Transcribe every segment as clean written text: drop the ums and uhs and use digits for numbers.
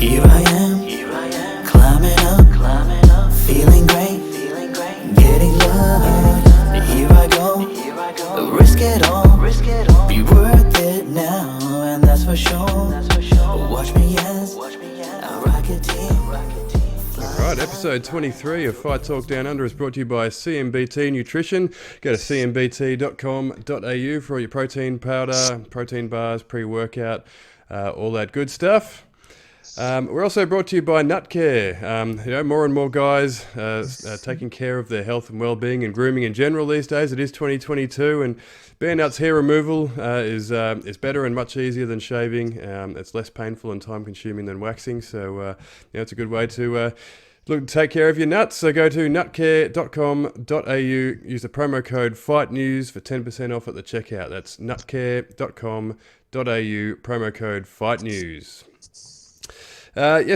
Here I am, climbing up, feeling great, getting love. Here I go, risk it all, be worth it now, and that's for sure. Watch me as I Rocketeer. Alright, episode 23 of Fight Talk Down Under is brought to you by CMBT Nutrition. Go to cmbt.com.au for all your protein powder, protein bars, pre-workout, all that good stuff. We're also brought to you by Nutcare. More and more guys taking care of their health and well-being and grooming in general these days. It is 2022, and bare nuts hair removal is better and much easier than shaving. It's less painful and time-consuming than waxing, so it's a good way to take care of your nuts. So go to nutcare.com.au, use the promo code FIGHTNEWS for 10% off at the checkout. That's nutcare.com.au, promo code FIGHTNEWS.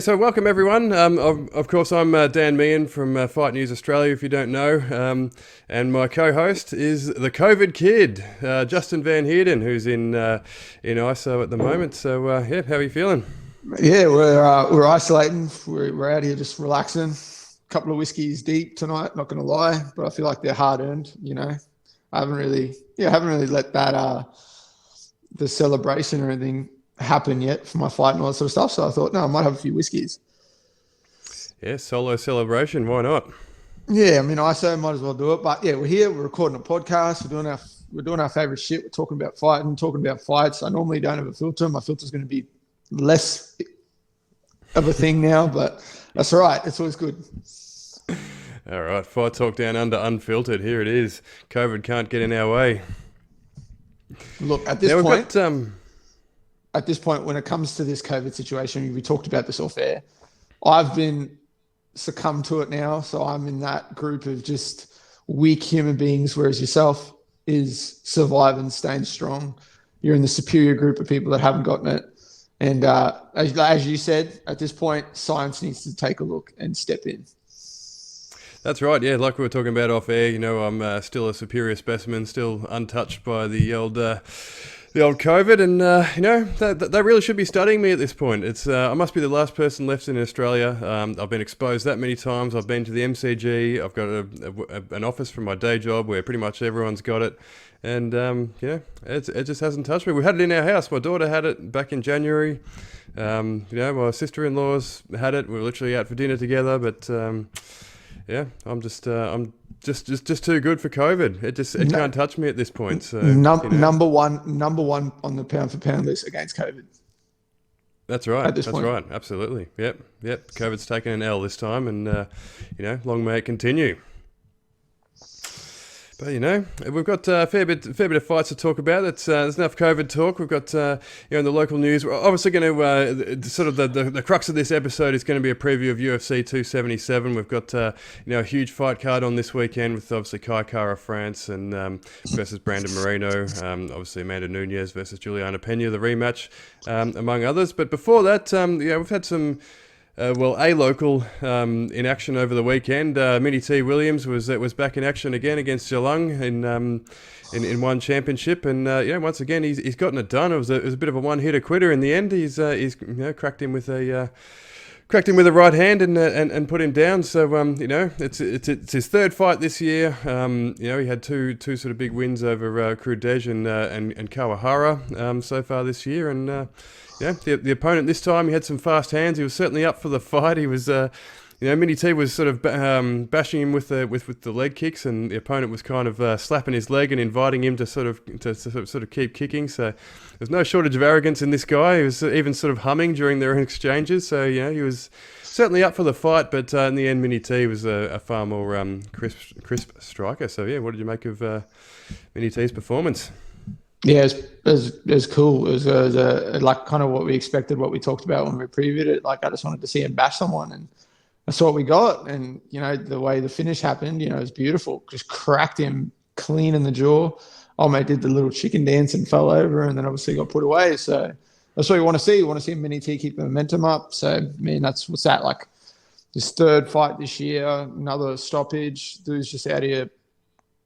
So welcome everyone. Of course, I'm Dan Meehan from Fight News Australia, if you don't know. And my co-host is the COVID kid, Justin Van Heerden, who's in ISO at the moment. So, how are you feeling? Yeah, we're isolating. We're out here just relaxing. A couple of whiskeys deep tonight, not going to lie, but I feel like they're hard earned. I haven't really let that the celebration or anything happen yet for my fight and all that sort of stuff. So I thought, no, I might have a few whiskeys. Yeah, solo celebration. Why not? Yeah, I mean, ISO might as well do it. But yeah, we're here. We're recording a podcast. We're doing our favorite shit. We're talking about fighting, talking about fights. I normally don't have a filter. My filter's going to be less of a thing now, but that's all right. It's always good. All right, Fight Talk Down Under unfiltered. Here it is. COVID can't get in our way. Look, at this point, when it comes to this COVID situation, we talked about this off air. I've been succumbed to it now, so I'm in that group of just weak human beings, whereas yourself is surviving, staying strong. You're in the superior group of people that haven't gotten it. And as you said, at this point, science needs to take a look and step in. That's right, yeah. Like we were talking about off air, I'm still a superior specimen, still untouched by the old COVID, and they really should be studying me at this point. I must be the last person left in Australia. I've been exposed that many times. I've been to the MCG. I've got an office from my day job where pretty much everyone's got it, and it just hasn't touched me. We had it in our house. My daughter had it back in January. My sister-in-law's had it. We were literally out for dinner together, but I'm just too good for COVID. It can't touch me at this point. So number one on the pound for pound list against COVID. That's right. At this point. Right. Absolutely. Yep. COVID's taken an L this time, and long may it continue. But we've got a fair bit of fights to talk about. There's enough COVID talk. We've got in the local news. We're obviously going to sort of the crux of this episode is going to be a preview of UFC 277. We've got a huge fight card on this weekend with obviously Kai Kara France and versus Brandon Moreno. Obviously Amanda Nunes versus Juliana Pena, the rematch, among others. But before that, we've had some. A local in action over the weekend. Minnie T. Williams was back in action again against Geelong in one championship, and once again he's gotten it done. It was a bit of a one-hitter quitter in the end. He's cracked him with a right hand and put him down. So it's his third fight this year. He had two sort of big wins over Krudej and Kawahara so far this year, and. The opponent this time, he had some fast hands. He was certainly up for the fight. He was, Minnie T was sort of bashing him with the leg kicks, and the opponent was kind of slapping his leg and inviting him to sort of keep kicking. So there's no shortage of arrogance in this guy. He was even sort of humming during their exchanges. So he was certainly up for the fight, but in the end, Minnie T was a far more crisp striker. So what did you make of Minnie T's performance? Yeah, it was cool. It was like kind of what we expected, what we talked about when we previewed it. Like, I just wanted to see him bash someone, and that's what we got. And, the way the finish happened, it was beautiful. Just cracked him clean in the jaw. Old mate did the little chicken dance and fell over, and then obviously got put away. So that's what you want to see. You want to see Minnie T keep the momentum up. So, I mean, what's that, like his third fight this year, another stoppage. Dude's just out here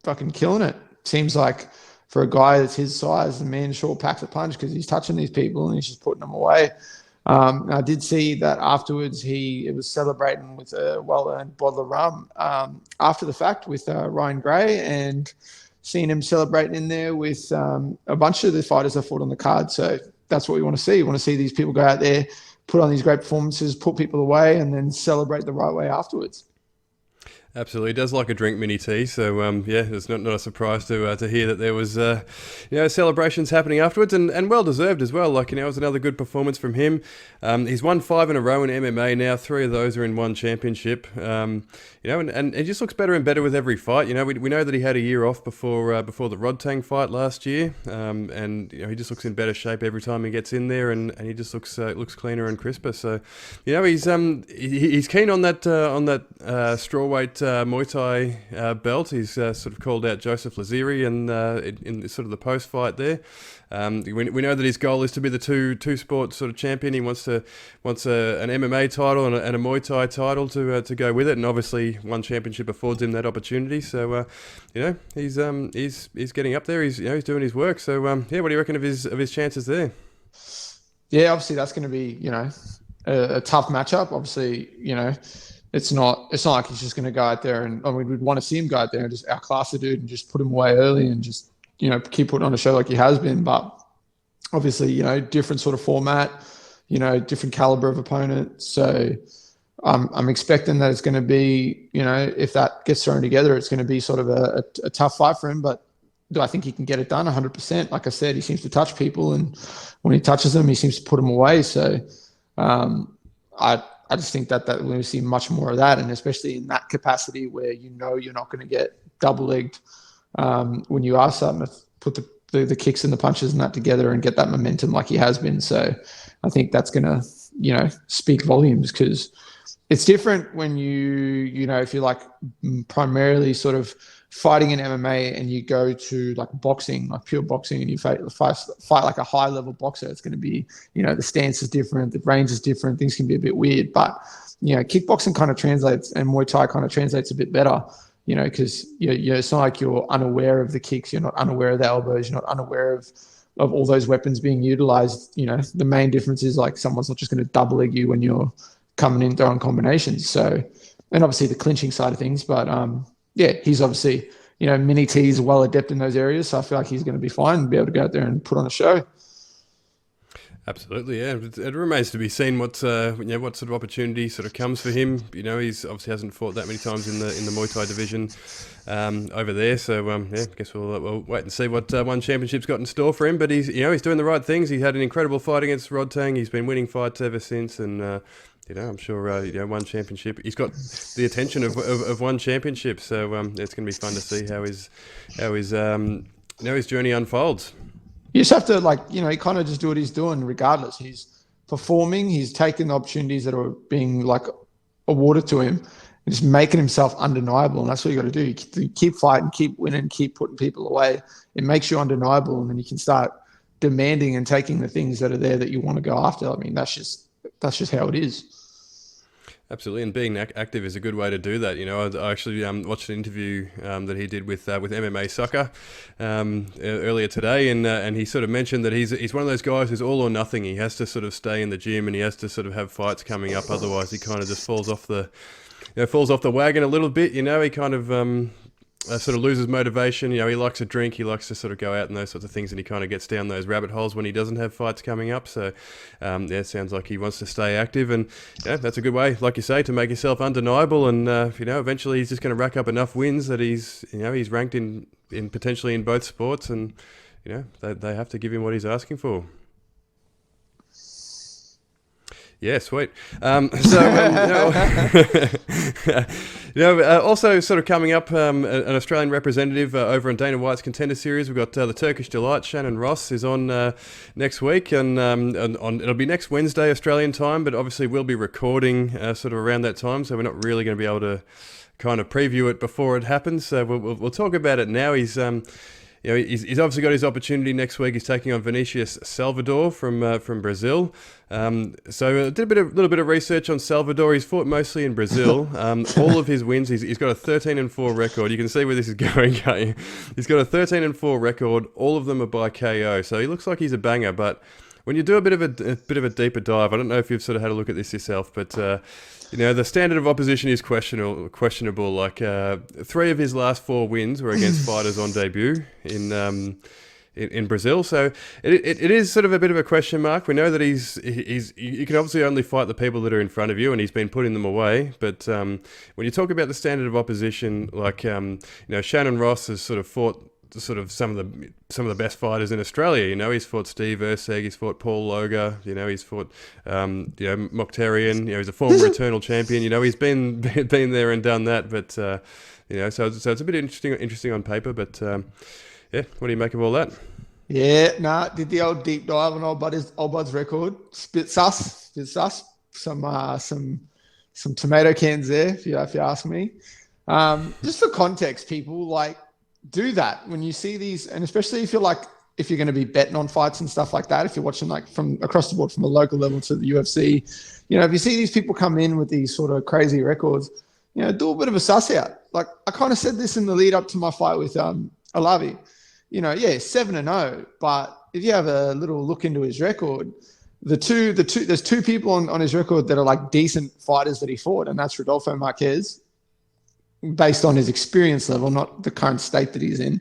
fucking killing it. Seems like for a guy that's his size, the man sure packs a punch because he's touching these people and he's just putting them away. I did see that afterwards he was celebrating with a well-earned bottle of rum after the fact with Ryan Gray, and seeing him celebrating in there with a bunch of the fighters that fought on the card. So that's what we want to see. We want to see these people go out there, put on these great performances, put people away, and then celebrate the right way afterwards. Absolutely, he does like a drink, Mini T. So it's not a surprise to hear that there was celebrations happening afterwards, and well deserved as well. Like, it was another good performance from him. He's won 5 in a row in MMA now. 3 of those are in one championship. And he just looks better and better with every fight. We know that he had a year off before the Rodtang fight last year, and he just looks in better shape every time he gets in there, and he just looks cleaner and crisper. So he's keen on that strawweight Muay Thai belt. He's sort of called out Joseph Laziri in sort of the post fight there. We know that his goal is to be the two sport sort of champion. He wants an MMA title and a Muay Thai title to go with it, and obviously one championship affords him that opportunity. So he's getting up there. He's doing his work. So what do you reckon of his chances there? Yeah, obviously that's going to be a tough matchup. Obviously, it's not like he's just going to go out there and we'd want to see him go out there and just outclass the dude and just put him away early and just keep putting on a show like he has been. But obviously, different sort of format, different caliber of opponent. So I'm expecting that it's going to be, if that gets thrown together, it's going to be sort of a tough fight for him. But do I think he can get it done? 100%. Like I said, he seems to touch people, and when he touches them, he seems to put them away. So I just think that we're going to see much more of that, and especially in that capacity where you're not going to get double-legged when you are starting to put the kicks and the punches and that together and get that momentum like he has been. So I think that's going to, speak volumes, because it's different when if you're like primarily sort of fighting in MMA and you go to like boxing, like pure boxing, and you fight like a high level boxer. It's going to be, the stance is different, the range is different, things can be a bit weird. But, kickboxing kind of translates, and Muay Thai kind of translates a bit better, because it's not like you're unaware of the kicks, you're not unaware of the elbows, you're not unaware of all those weapons being utilized. The main difference is like someone's not just going to double leg you when you're coming in throwing combinations. So, and obviously the clinching side of things, but he's obviously, Mini T is well adept in those areas. So I feel like he's going to be fine and be able to go out there and put on a show. Absolutely, yeah. It remains to be seen what sort of opportunity sort of comes for him. He's obviously hasn't fought that many times in the Muay Thai division over there. So I guess we'll wait and see what one championship's got in store for him. But he's doing the right things. He had an incredible fight against Rodtang. He's been winning fights ever since, and I'm sure one championship. He's got the attention of one championship. So it's going to be fun to see how his journey unfolds. You just have to kind of just do what he's doing regardless. He's performing, he's taking the opportunities that are being like awarded to him, and just making himself undeniable. And that's what you got to do. You keep fighting, keep winning, keep putting people away. It makes you undeniable, and then you can start demanding and taking the things that are there that you want to go after. I mean, that's just how it is. Absolutely, and being active is a good way to do that. I actually watched an interview that he did with MMA Soccer earlier today, and he sort of mentioned that he's one of those guys who's all or nothing. He has to sort of stay in the gym, and he has to sort of have fights coming up. Otherwise, he kind of just falls off the wagon a little bit. He kind of sort of loses motivation. He likes a drink, he likes to sort of go out and those sorts of things, and he kind of gets down those rabbit holes when he doesn't have fights coming up. So it sounds like he wants to stay active, and that's a good way, like you say, to make yourself undeniable. And eventually he's just going to rack up enough wins that he's ranked in potentially in both sports, and they have to give him what he's asking for. Yeah, sweet. Also sort of coming up, an Australian representative over on Dana White's Contender Series. We've got the Turkish Delight. Shannon Ross is on next week, and it'll be next Wednesday Australian time, but obviously we'll be recording sort of around that time, so we're not really going to be able to kind of preview it before it happens. So we'll talk about it now. He's obviously got his opportunity next week. He's taking on Vinicius Salvador from Brazil. So I did a little bit of research on Salvador. He's fought mostly in Brazil. All of his wins, he's got a 13-4 record. You can see where this is going, can't you? He's got a 13-4 record. All of them are by KO. So he looks like he's a banger, but when you do a bit of a deeper dive, I don't know if you've sort of had a look at this yourself, but the standard of opposition is questionable. Like 3 of his last 4 wins were against fighters on debut in Brazil, so it is sort of a bit of a question mark. We know that you can obviously only fight the people that are in front of you, and he's been putting them away. But when you talk about the standard of opposition, like Shannon Ross has sort of fought sort of some of the best fighters in Australia. He's fought Steve Erceg, he's fought Paul Loga, he's fought Mokhtarian. He's a former Eternal champion. He's been there and done that. But so it's a bit interesting on paper. But yeah, what do you make of all that? Yeah, did the old deep dive on old Bud's record. Bit sus. Some tomato cans there, if you ask me. Just for context, people, like, do that when you see these, and especially if you're going to be betting on fights and stuff like that, if you're watching like from across the board, from the local level to the UFC, if you see these people come in with these sort of crazy records, do a bit of a suss out. Like, I kind of said this in the lead up to my fight with Alavi. 7-0, but if you have a little look into his record, there's 2 people on his record that are like decent fighters that he fought, and that's Rodolfo Marquez, based on his experience level, not the current state that he's in.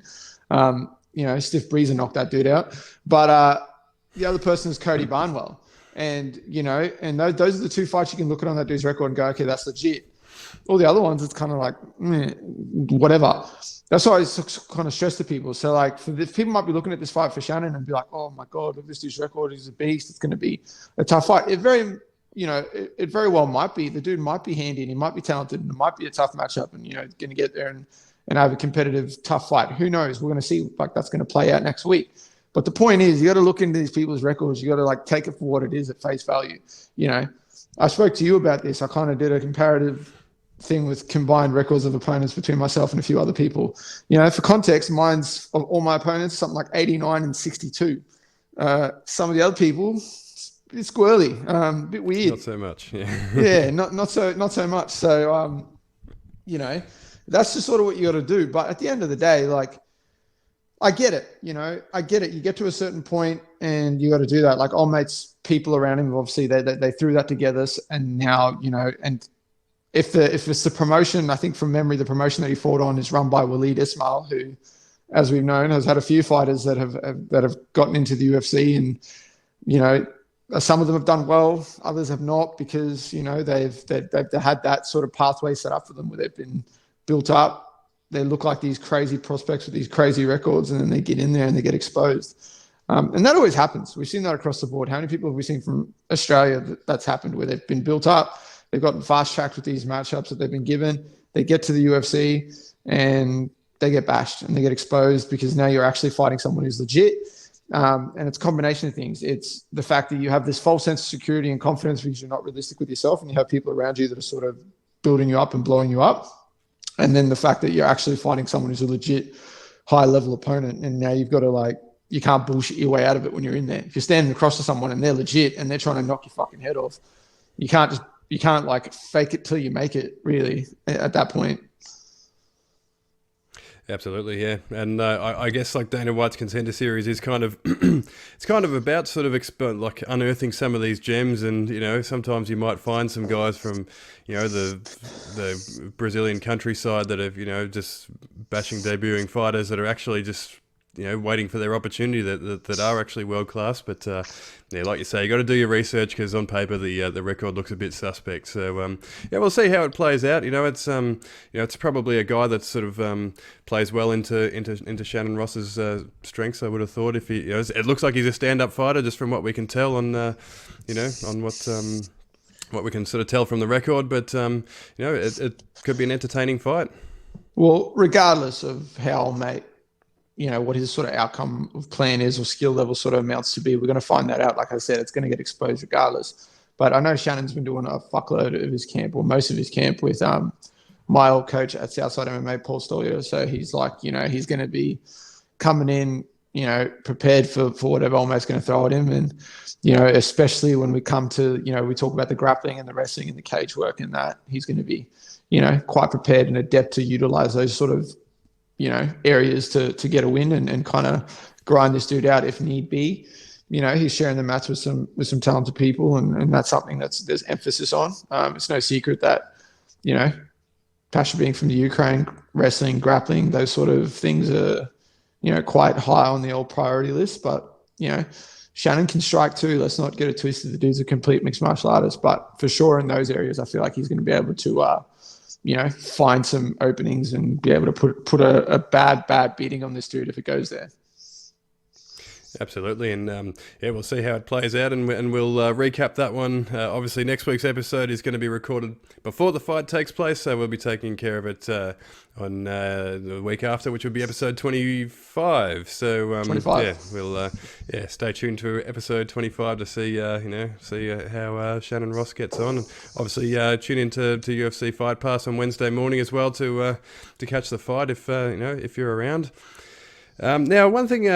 Stiff Breezer knocked that dude out. But the other person is Cody Barnwell. And, those are the 2 fights you can look at on that dude's record and go, okay, that's legit. All the other ones, it's kind of like, whatever. That's why I kind of stress to people. So, like, people might be looking at this fight for Shannon and be like, oh, my God, look at this dude's record. He's a beast. It's going to be a tough fight. It very well might be. The dude might be handy and he might be talented and it might be a tough matchup and, going to get there and have a competitive, tough fight. Who knows? We're going to see like that's going to play out next week. But the point is, you got to look into these people's records. You got to like take it for what it is at face value. I spoke to you about this. I kind of did a comparative thing with combined records of opponents between myself and a few other people. For context, mine's of all my opponents, something like 89 and 62. Some of the other people, it's squirrely, a bit weird. Not so much, yeah. Yeah, not so much. So, that's just sort of what you got to do. But at the end of the day, like, I get it. I get it. You get to a certain point and you got to do that. Like, old mates, people around him, obviously they threw that together, and now and if it's the promotion, I think from memory, the promotion that he fought on is run by Waleed Ismail, who, as we've known, has had a few fighters that have gotten into the UFC, and some of them have done well, others have not, because they've had that sort of pathway set up for them where they've been built up. They look like these crazy prospects with these crazy records, and then they get in there and they get exposed. And that always happens. We've seen that across the board. How many people have we seen from Australia that's happened, where they've been built up, they've gotten fast-tracked with these matchups that they've been given, they get to the UFC and they get bashed and they get exposed, because now you're actually fighting someone who's legit. And it's a combination of things. It's the fact that you have this false sense of security and confidence because you're not realistic with yourself, and you have people around you that are sort of building you up and blowing you up. And then the fact that you're actually fighting someone who's a legit high-level opponent, and now you've got to, you can't bullshit your way out of it when you're in there. If you're standing across to someone and they're legit and they're trying to knock your fucking head off, you can't fake it till you make it, really, at that point. Absolutely, yeah. And I guess like Dana White's Contender Series is kind of it's kind of about sort of unearthing some of these gems, and sometimes you might find some guys from the Brazilian countryside that have just bashing debuting fighters that are actually just waiting for their opportunity that are actually world class. But like you say, you got to do your research, because on paper the record looks a bit suspect. So we'll see how it plays out. It's probably a guy that sort of plays well into Shannon Ross's strengths. I would have thought, if he, it looks like he's a stand-up fighter just from what we can tell on on what we can sort of tell from the record. But it could be an entertaining fight. Well, regardless of how mate, what his sort of outcome of plan is or skill level sort of amounts to be, we're going to find that out. Like I said, it's going to get exposed regardless. But I know Shannon's been doing a fuckload of his camp, or most of his camp, with my old coach at Southside MMA, Paul Stolier. So he's like, he's going to be coming in, prepared for whatever Olmo's going to throw at him. And, especially when we come to, we talk about the grappling and the wrestling and the cage work and that, he's going to be, quite prepared and adept to utilize those sort of, areas to get a win and kind of grind this dude out if need be. he's sharing the mats with some talented people, and that's something there's emphasis on. It's no secret that, Pasha being from the Ukraine, wrestling, grappling, those sort of things are, quite high on the old priority list. But, Shannon can strike too. Let's not get it twisted. The dude's a complete mixed martial artist. But for sure in those areas, I feel like he's going to be able to, find some openings and be able to put a bad beating on this dude if it goes there. Absolutely, and we'll see how it plays out, and we'll recap that one. Obviously, next week's episode is going to be recorded before the fight takes place, so we'll be taking care of it on the week after, which will be episode 25. So 25. We'll stay tuned to episode 25 to see how Shannon Ross gets on, and obviously tune into UFC Fight Pass on Wednesday morning as well to catch the fight if you're around. Now, one thing.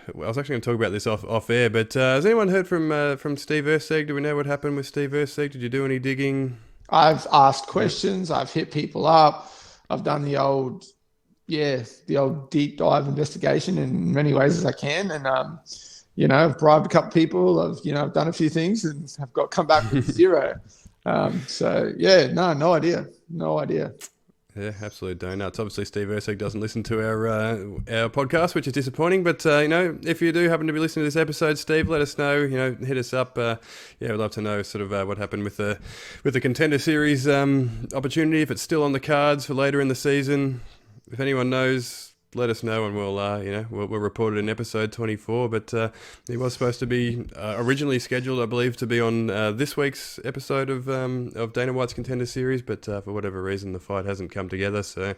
I was actually going to talk about this off air, but has anyone heard from Steve Erceg? Do we know what happened with Steve Erceg? Did you do any digging? I've asked questions. I've hit people up. I've done the old deep dive investigation in many ways as I can, and I've bribed a couple people. I've done a few things and have come back with zero. No idea. Yeah, absolute donuts. Obviously, Steve Erceg doesn't listen to our podcast, which is disappointing. But if you do happen to be listening to this episode, Steve, let us know. Hit us up. We'd love to know sort of what happened with the Contender Series opportunity. If it's still on the cards for later in the season, if anyone knows, let us know, and we'll report it in episode 24. But he was supposed to be originally scheduled, I believe, to be on this week's episode of Dana White's Contender Series, but for whatever reason, the fight hasn't come together. So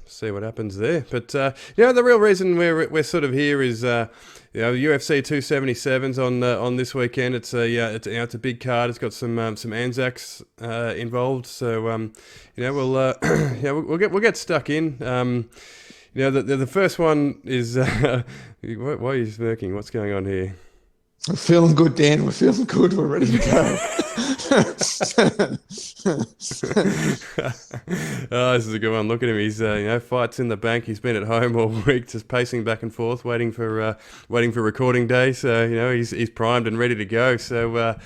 see what happens there. But the real reason we're sort of here is UFC 277's on this weekend. It's a big card. It's got some Anzacs involved. So we'll get stuck in. The first one is why are you smirking? What's going on here? We're feeling good, Dan. We're feeling good. We're ready to go. Oh, this is a good one. Look at him. He's fights in the bank. He's been at home all week, just pacing back and forth, waiting for recording day. So he's primed and ready to go. So.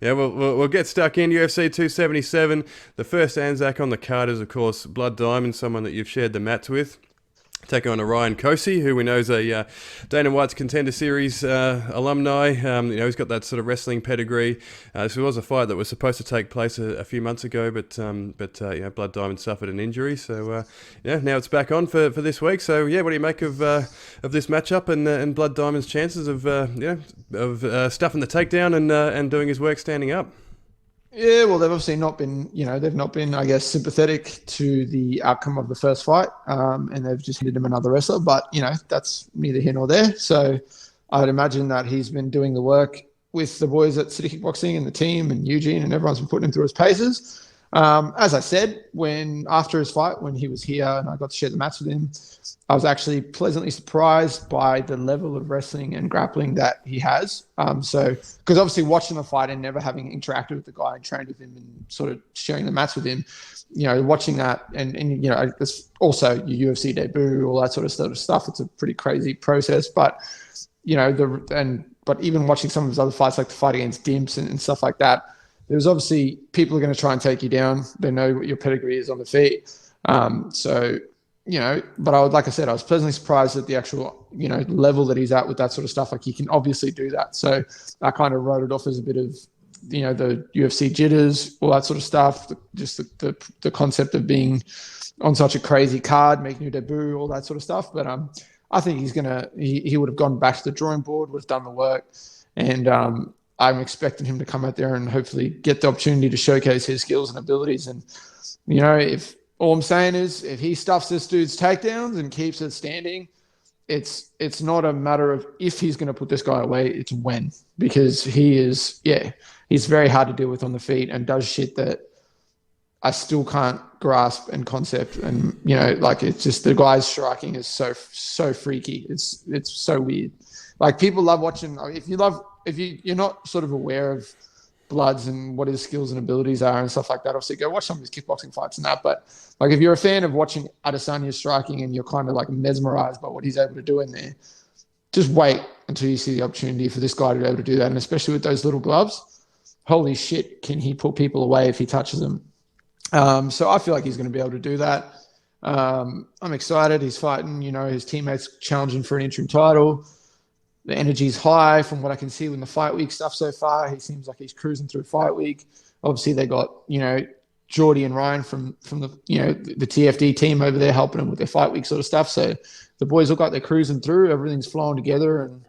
We'll get stuck in UFC 277. The first Anzac on the card is, of course, Blood Diamond, someone that you've shared the mats with. Taking on Ryan Kosey, who we know is a Dana White's Contender Series alumni. He's got that sort of wrestling pedigree. This was a fight that was supposed to take place a few months ago, but Blood Diamond suffered an injury. So now it's back on for this week. So what do you make of this matchup and Blood Diamond's chances of stuffing the takedown and doing his work standing up? Yeah, well, they've obviously not been, I guess, sympathetic to the outcome of the first fight, and they've just handed him another wrestler. But, that's neither here nor there. So I'd imagine that he's been doing the work with the boys at City Kickboxing and the team and Eugene, and everyone's been putting him through his paces. As I said, after his fight, when he was here and I got to share the match with him, I was actually pleasantly surprised by the level of wrestling and grappling that he has. Because obviously watching the fight and never having interacted with the guy and trained with him and sort of sharing the mats with him, watching that and it's also your UFC debut, all that sort of stuff. It's a pretty crazy process, but but even watching some of his other fights, like the fight against Dimps and stuff like that, there's obviously people are going to try and take you down. They know what your pedigree is on the feet. But like I said, I was pleasantly surprised at the actual, level that he's at with that sort of stuff. Like he can obviously do that. So I kind of wrote it off as a bit of, the UFC jitters, all that sort of stuff. Just the concept of being on such a crazy card, making your debut, all that sort of stuff. But I think he would have gone back to the drawing board, would have done the work. And I'm expecting him to come out there and hopefully get the opportunity to showcase his skills and abilities. And, if all I'm saying is if he stuffs this dude's takedowns and keeps it standing, it's not a matter of if he's going to put this guy away, it's when. Because he's very hard to deal with on the feet and does shit that I still can't grasp and concept. And, it's just the guy's striking is so freaky. It's so weird. Like people love watching. If you're not sort of aware of Bloods and what his skills and abilities are and stuff like that, obviously go watch some of his kickboxing fights and that. But like if you're a fan of watching Adesanya striking and you're kind of like mesmerized by what he's able to do in there, just wait until you see the opportunity for this guy to be able to do that. And especially with those little gloves, holy shit, can he put people away if he touches them? So I feel like he's going to be able to do that. I'm excited. He's fighting, his teammates challenging for an interim title. The energy's high from what I can see in the fight week stuff so far. He seems like he's cruising through fight week. Obviously, they got, Geordie and Ryan from the, the TFD team over there helping them with their fight week sort of stuff. So the boys look like they're cruising through. Everything's flowing together. And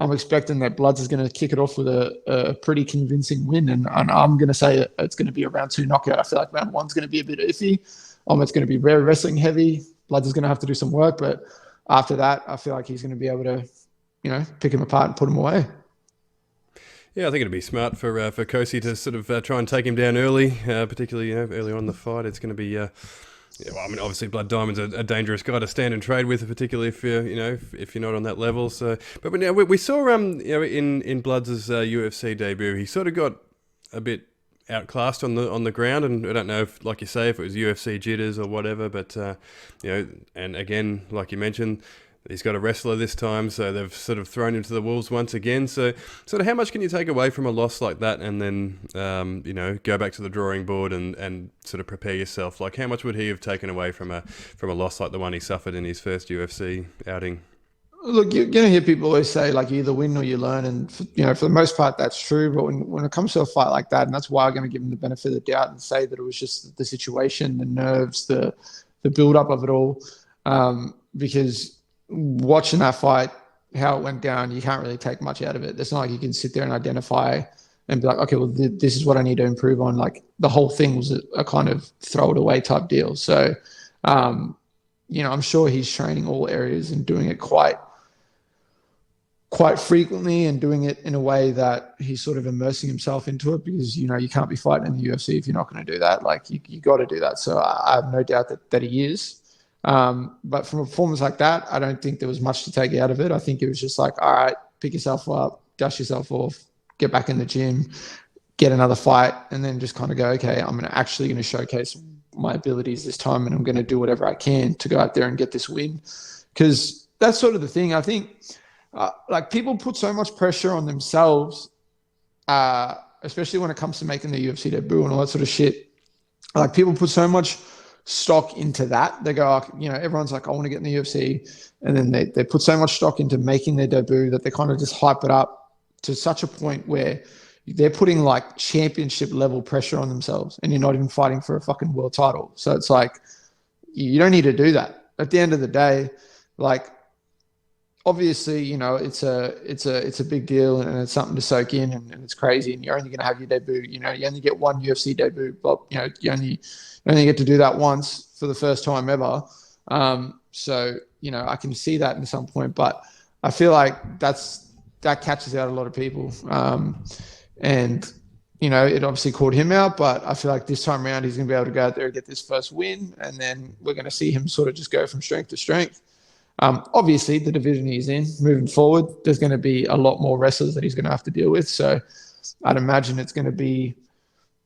I'm expecting that Bloods is going to kick it off with a pretty convincing win. And I'm going to say that it's going to be a round 2 knockout. I feel like round 1's going to be a bit iffy. It's going to be very wrestling heavy. Bloods is going to have to do some work. But after that, I feel like he's going to be able to, pick him apart and put him away. Yeah, I think it'd be smart for Kosi to sort of try and take him down early, particularly early on in the fight. It's going to be, obviously Blood Diamond's a dangerous guy to stand and trade with, particularly if you're, if you're not on that level. So, but we saw in Blood's UFC debut, he sort of got a bit outclassed on the ground, and I don't know if, like you say, if it was UFC jitters or whatever, but and again, like you mentioned, he's got a wrestler this time, so they've sort of thrown him to the wolves once again. So, sort of, how much can you take away from a loss like that, and then, go back to the drawing board and sort of prepare yourself? Like, how much would he have taken away from a loss like the one he suffered in his first UFC outing? Look, you're going to hear people always say, like, you either win or you learn, and for the most part, that's true. But when it comes to a fight like that, and that's why I'm going to give him the benefit of the doubt and say that it was just the situation, the nerves, the build-up of it all, because watching that fight, how it went down, you can't really take much out of it. It's not like you can sit there and identify and be like, okay, well, this is what I need to improve on. Like, the whole thing was a kind of throw it away type deal. So, I'm sure he's training all areas and doing it quite frequently, and doing it in a way that he's sort of immersing himself into it, because, you can't be fighting in the UFC if you're not going to do that. Like, you got to do that. So I have no doubt that he is. But from a performance like that, I don't think there was much to take out of it. I think it was just like, all right, pick yourself up, dust yourself off, get back in the gym, get another fight, and then just kind of go, okay, I'm actually going to showcase my abilities this time, and I'm going to do whatever I can to go out there and get this win. Because that's sort of the thing. I think people put so much pressure on themselves, especially when it comes to making the UFC debut and all that sort of shit. Like, people put so much stock into that. They go, everyone's like, I want to get in the UFC. And then they put so much stock into making their debut that they kind of just hype it up to such a point where they're putting like championship level pressure on themselves, and you're not even fighting for a fucking world title. So it's like, you don't need to do that. At the end of the day, like, obviously, it's a big deal, and it's something to soak in, and it's crazy, and you're only going to have your debut. You only get one UFC debut, but you only get to do that once for the first time ever. So I can see that in some point, but I feel like that catches out a lot of people. And it obviously caught him out, but I feel like this time around he's going to be able to go out there and get this first win, and then we're going to see him sort of just go from strength to strength. Obviously, the division he's in, moving forward, there's going to be a lot more wrestlers that he's going to have to deal with. So I'd imagine it's going to be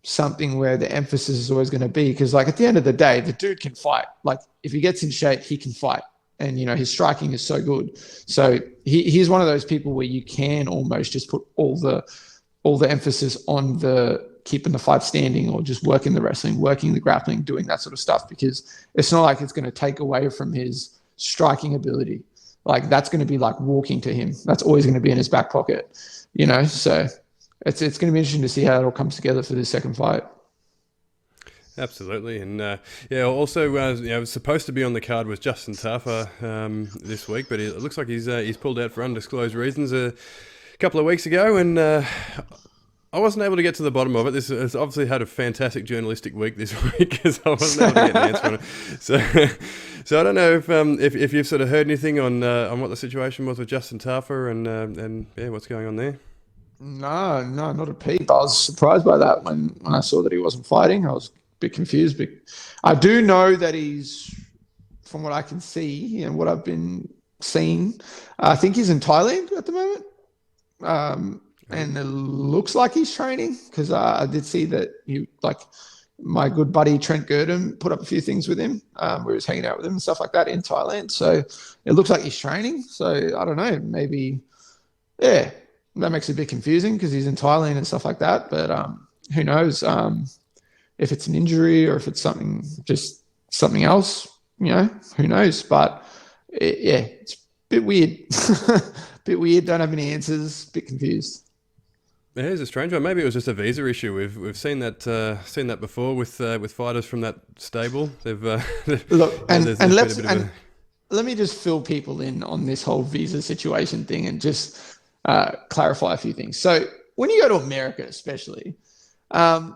something where the emphasis is always going to be, because, like, at the end of the day, the dude can fight. Like, if he gets in shape, he can fight. And, his striking is so good. So he's one of those people where you can almost just put all the emphasis on the keeping the fight standing, or just working the wrestling, working the grappling, doing that sort of stuff, because it's not like it's going to take away from his striking ability. Like, that's going to be like walking to him. That's always going to be in his back pocket, so it's going to be interesting to see how it all comes together for this second fight. Absolutely. And also supposed to be on the card was Justin Tafa this week, but it looks like he's pulled out for undisclosed reasons a couple of weeks ago, and I wasn't able to get to the bottom of it. This has obviously had a fantastic journalistic week this week, because I wasn't able to get an answer on it. So I don't know if you've sort of heard anything on what the situation was with Justin Tafa and what's going on there. No, not a peep. I was surprised by that when I saw that he wasn't fighting. I was a bit confused, but I do know that he's, from what I can see and what I've been seeing, I think he's in Thailand at the moment. And it looks like he's training, because I did see that he my good buddy Trent Gurdon put up a few things with him. Where he was hanging out with him and stuff like that in Thailand. So it looks like he's training. So I don't know, maybe, yeah, that makes it a bit confusing because he's in Thailand and stuff like that. But who knows if it's an injury or if it's something else, who knows? But it's a bit weird. Bit weird. Don't have any answers. Bit confused. It is a strange one. Maybe it was just a visa issue. We've seen that before with fighters from that stable. Look, let me just fill people in on this whole visa situation thing and just clarify a few things. So when you go to America, especially, getting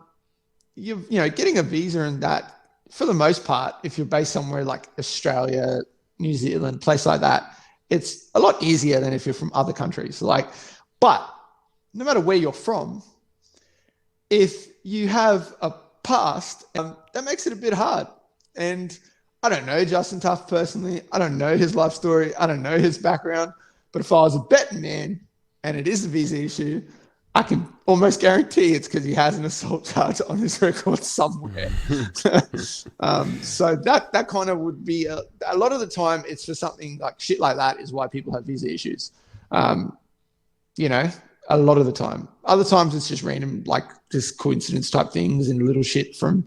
a visa and that, for the most part, if you're based somewhere like Australia, New Zealand, place like that, it's a lot easier than if you're from other countries. But no matter where you're from, if you have a past, that makes it a bit hard. And I don't know Justin Tough personally. I don't know his life story. I don't know his background. But if I was a betting man and it is a visa issue, I can almost guarantee it's because he has an assault charge on his record somewhere. So that kind of would be a lot of the time. It's for something like shit like that is why people have visa issues. A lot of the time. Other times it's just random, like just coincidence type things and little shit from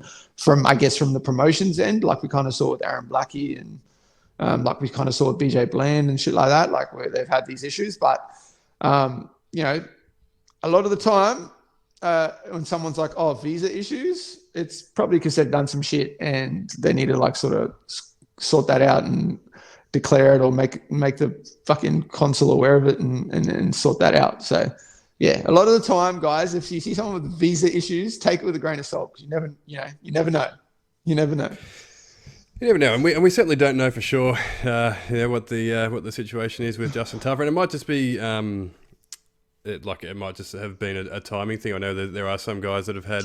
I guess from the promotions end, like we kind of saw with Aaron Blackie and like we kind of saw with BJ Bland and shit like that, like where they've had these issues. But a lot of the time when someone's like, oh, visa issues, it's probably because they've done some shit and they need to like sort of sort that out and declare it or make the fucking consul aware of it and sort that out. So yeah, a lot of the time, guys, if you see someone with visa issues, take it with a grain of salt because you never know. You never know, and we certainly don't know for sure what the situation is with Justin Tuffer, and it might just be it might just have been a timing thing. I know that there are some guys that have had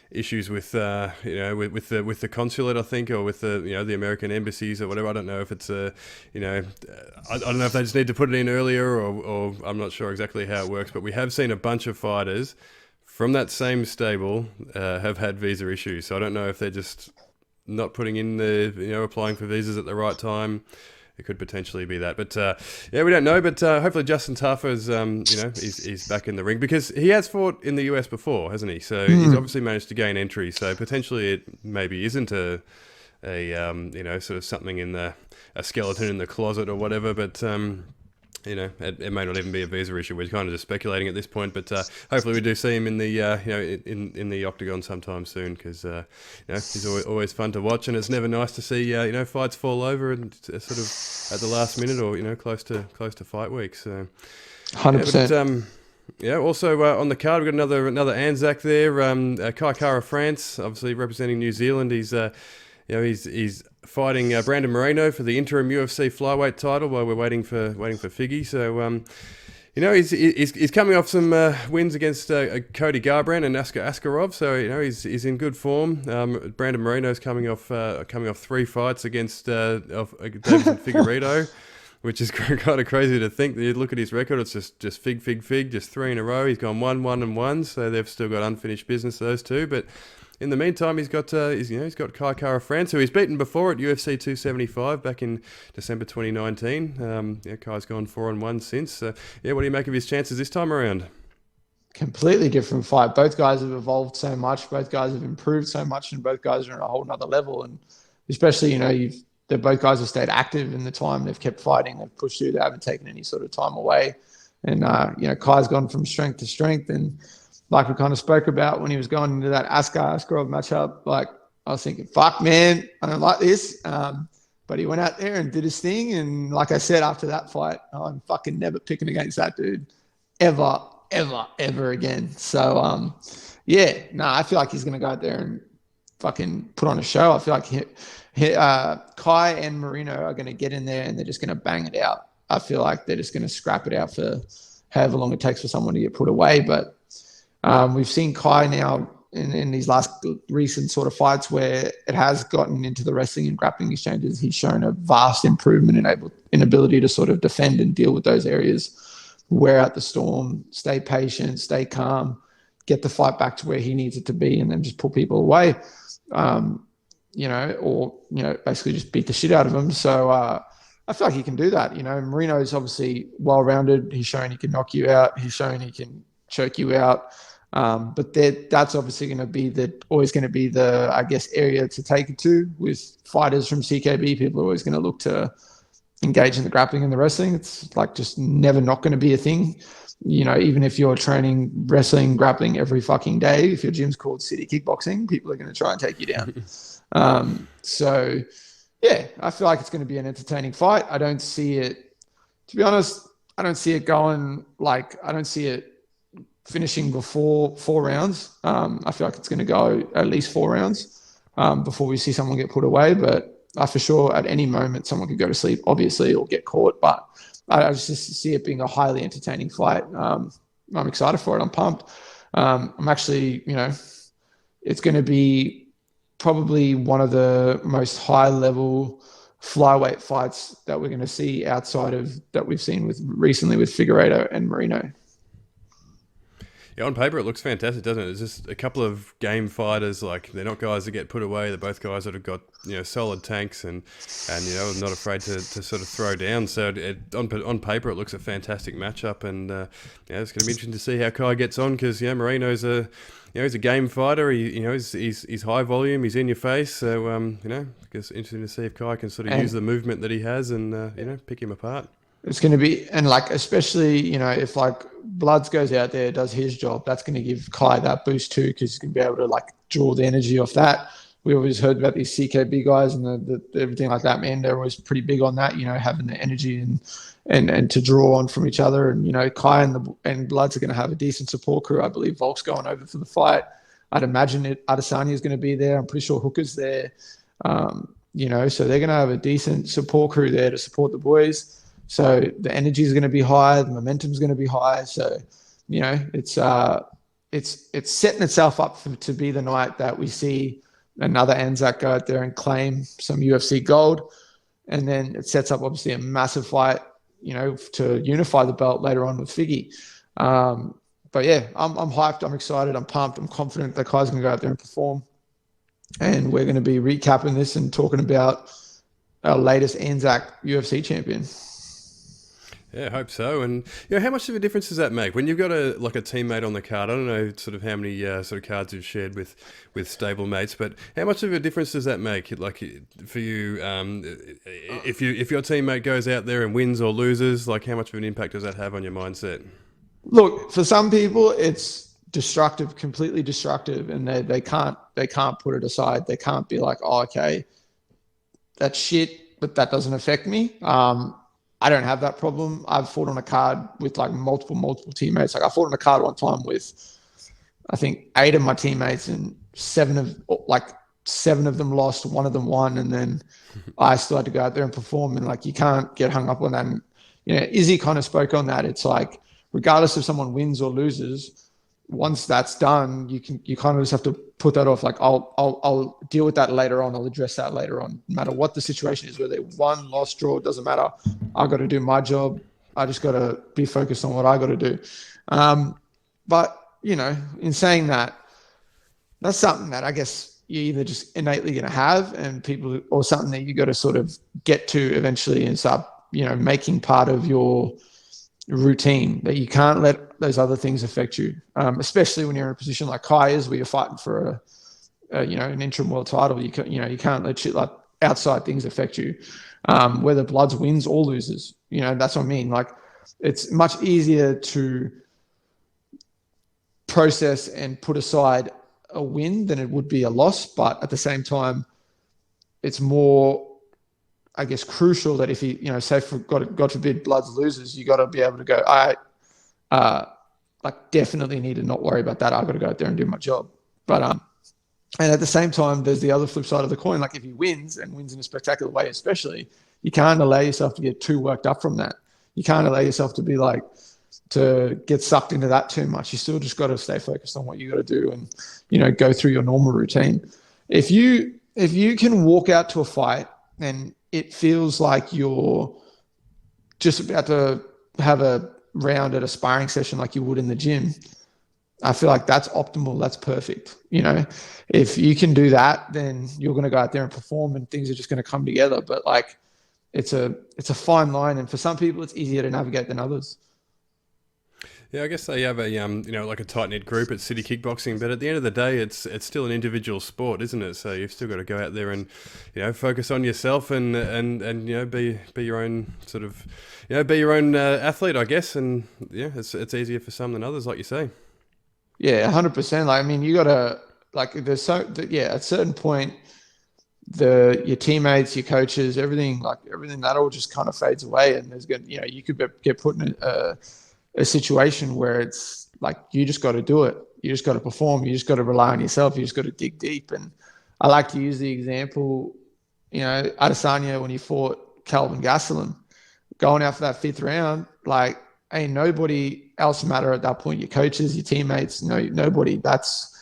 issues with with the consulate, I think, or with the American embassies or whatever. I don't know if it's I don't know if they just need to put it in earlier or I'm not sure exactly how it works. But we have seen a bunch of fighters from that same stable have had visa issues. So I don't know if they're just not putting in applying for visas at the right time. It could potentially be that, but we don't know. But hopefully Justin Taffer is, he's back in the ring because he has fought in the US before, hasn't he? So he's obviously managed to gain entry. So potentially it maybe isn't a sort of something in a skeleton in the closet or whatever. But it may not even be a visa issue. We're kind of just speculating at this point, but hopefully we do see him in the in the octagon sometime soon because he's always fun to watch, and it's never nice to see fights fall over and sort of at the last minute or close to fight week. So 100%. Also on the card we've got another Anzac there, Kai Kara France, obviously representing New Zealand. He's fighting Brandon Moreno for the interim UFC flyweight title while we're waiting for Figgy. So he's coming off some wins against Cody Garbrandt and Askar Askarov. So he's in good form. Brandon Moreno's coming off 3 fights against Davidson Figueiredo, which is kind of crazy to think. You look at his record; it's just fig, just 3 in a row. He's gone 1-1-1, so they've still got unfinished business, those two, but. In the meantime, he's got Kai Kara France, who he's beaten before at UFC 275 back in December 2019. Kai's gone 4-1 since. So, what do you make of his chances this time around? Completely different fight. Both guys have evolved so much. Both guys have improved so much, and both guys are on a whole nother level. And especially, both guys have stayed active in the time they've kept fighting. They've pushed through. They haven't taken any sort of time away. And Kai's gone from strength to strength and. Like we kind of spoke about when he was going into that Askarov matchup, like I was thinking, fuck, man, I don't like this. But he went out there and did his thing. And like I said, after that fight, I'm fucking never picking against that dude ever again. So, I feel like he's going to go out there and fucking put on a show. I feel like Kai and Moreno are going to get in there and they're just going to bang it out. I feel like they're just going to scrap it out for however long it takes for someone to get put away. But we've seen Kai now in these last recent sort of fights where it has gotten into the wrestling and grappling exchanges. He's shown a vast improvement in ability to sort of defend and deal with those areas, wear out the storm, stay patient, stay calm, get the fight back to where he needs it to be, and then just pull people away. or basically just beat the shit out of him. So I feel like he can do that. Moreno is obviously well-rounded. He's shown he can knock you out. He's shown he can choke you out. But that's obviously going to be always going to be the, I guess, area to take it to with fighters from CKB. People are always going to look to engage in the grappling and the wrestling. It's like just never not going to be a thing. Even if you're training wrestling, grappling every fucking day, if your gym's called City Kickboxing, people are going to try and take you down. So yeah, I feel like it's going to be an entertaining fight. I don't see it, to be honest, I don't see it finishing before 4 rounds. I feel like it's going to go at least 4 rounds before we see someone get put away. But for sure, at any moment, someone could go to sleep, obviously, or get caught. But I just see it being a highly entertaining fight. I'm excited for it. I'm pumped. I'm actually, it's going to be probably one of the most high-level flyweight fights that we're going to see outside of that we've seen recently with Figueiredo and Moreno. Yeah, on paper it looks fantastic, doesn't it? It's just a couple of game fighters. Like, they're not guys that get put away. They're both guys that have got solid tanks and not afraid to sort of throw down. So on paper it looks a fantastic matchup, and it's going to be interesting to see how Kai gets on, because Moreno's he's a game fighter. He's high volume. He's in your face. So I guess interesting to see if Kai can sort of use the movement that he has and pick him apart. It's going to be, and especially, if Bloods goes out there, does his job, that's going to give Kai that boost too, because he's going to be able to draw the energy off that. We always heard about these CKB guys and the everything like that, man. They're always pretty big on that, having the energy and to draw on from each other. And, Kai and Bloods are going to have a decent support crew. I believe Volk's going over for the fight. I'd imagine Adesanya is going to be there. I'm pretty sure Hooker's there. So they're going to have a decent support crew there to support the boys. So the energy is going to be high, the momentum is going to be high. So, it's setting itself up to be the night that we see another Anzac go out there and claim some UFC gold, and then it sets up obviously a massive fight, to unify the belt later on with Figgy. But yeah, I'm hyped, I'm excited, I'm pumped, I'm confident that Kai's going to go out there and perform, and we're going to be recapping this and talking about our latest Anzac UFC champion. Yeah, I hope so. And how much of a difference does that make when you've got a teammate on the card? I don't know sort of how many sort of cards you've shared with stablemates, but how much of a difference does that make? For you, if your teammate goes out there and wins or loses, how much of an impact does that have on your mindset? Look, for some people, it's destructive, completely destructive, and they can't put it aside. They can't be like, oh, okay, that's shit, but that doesn't affect me. I don't have that problem. I've fought on a card with multiple teammates. I fought on a card one time with, I think, 8 of my teammates, and 7 of them lost, 1 of them won, and then I still had to go out there and perform. And you can't get hung up on that. And Izzy kind of spoke on that. It's regardless if someone wins or loses, once that's done, you kind of just have to put that off. I'll deal with that later on. I'll address that later on. No matter what the situation is, whether they won, lost, draw, it doesn't matter. I got to do my job. I just got to be focused on what I got to do. But in saying that, that's something that I guess you're either just innately going to have, and people, or something that you got to sort of get to eventually and start, making part of your routine, that you can't let those other things affect you, especially when you're in a position like Kai is, where you're fighting for an interim world title. You can't let shit like outside things affect you, whether Bloods wins or loses. That's what I mean. It's much easier to process and put aside a win than it would be a loss, but at the same time, it's more, I guess, crucial that if you, say for God forbid Bloods loses, you got to be able to go, definitely need to not worry about that. I got to go out there and do my job. But and at the same time, there's the other flip side of the coin. If he wins and wins in a spectacular way, especially, you can't allow yourself to get too worked up from that. You can't allow yourself to be to get sucked into that too much. You still just got to stay focused on what you got to do and, go through your normal routine. If you can walk out to a fight and it feels like you're just about to have a round at a sparring session like you would in the gym, I feel like that's optimal. That's perfect. You know, if you can do that, then you're going to go out there and perform, and things are just going to come together. But like, it's a fine line, and for some people, it's easier to navigate than others. Yeah, I guess they have a like a tight knit group at City Kickboxing, but at the end of the day, it's still an individual sport, isn't it? So you've still got to go out there and focus on yourself and be your own sort of be your own athlete, I guess. And yeah, it's easier for some than others, like you say. Yeah, 100%. Like, I mean, you gotta like at a certain point, your teammates, your coaches, everything that all just kind of fades away, and there's going you could get put in a situation where it's like you just got to do it. You just got to perform. You just got to rely on yourself. You just got to dig deep. And I like to use the example, Adesanya when he fought Calvin Gastelum, going out for that 5th round, like ain't nobody else matter at that point. Your coaches, your teammates, nobody. That's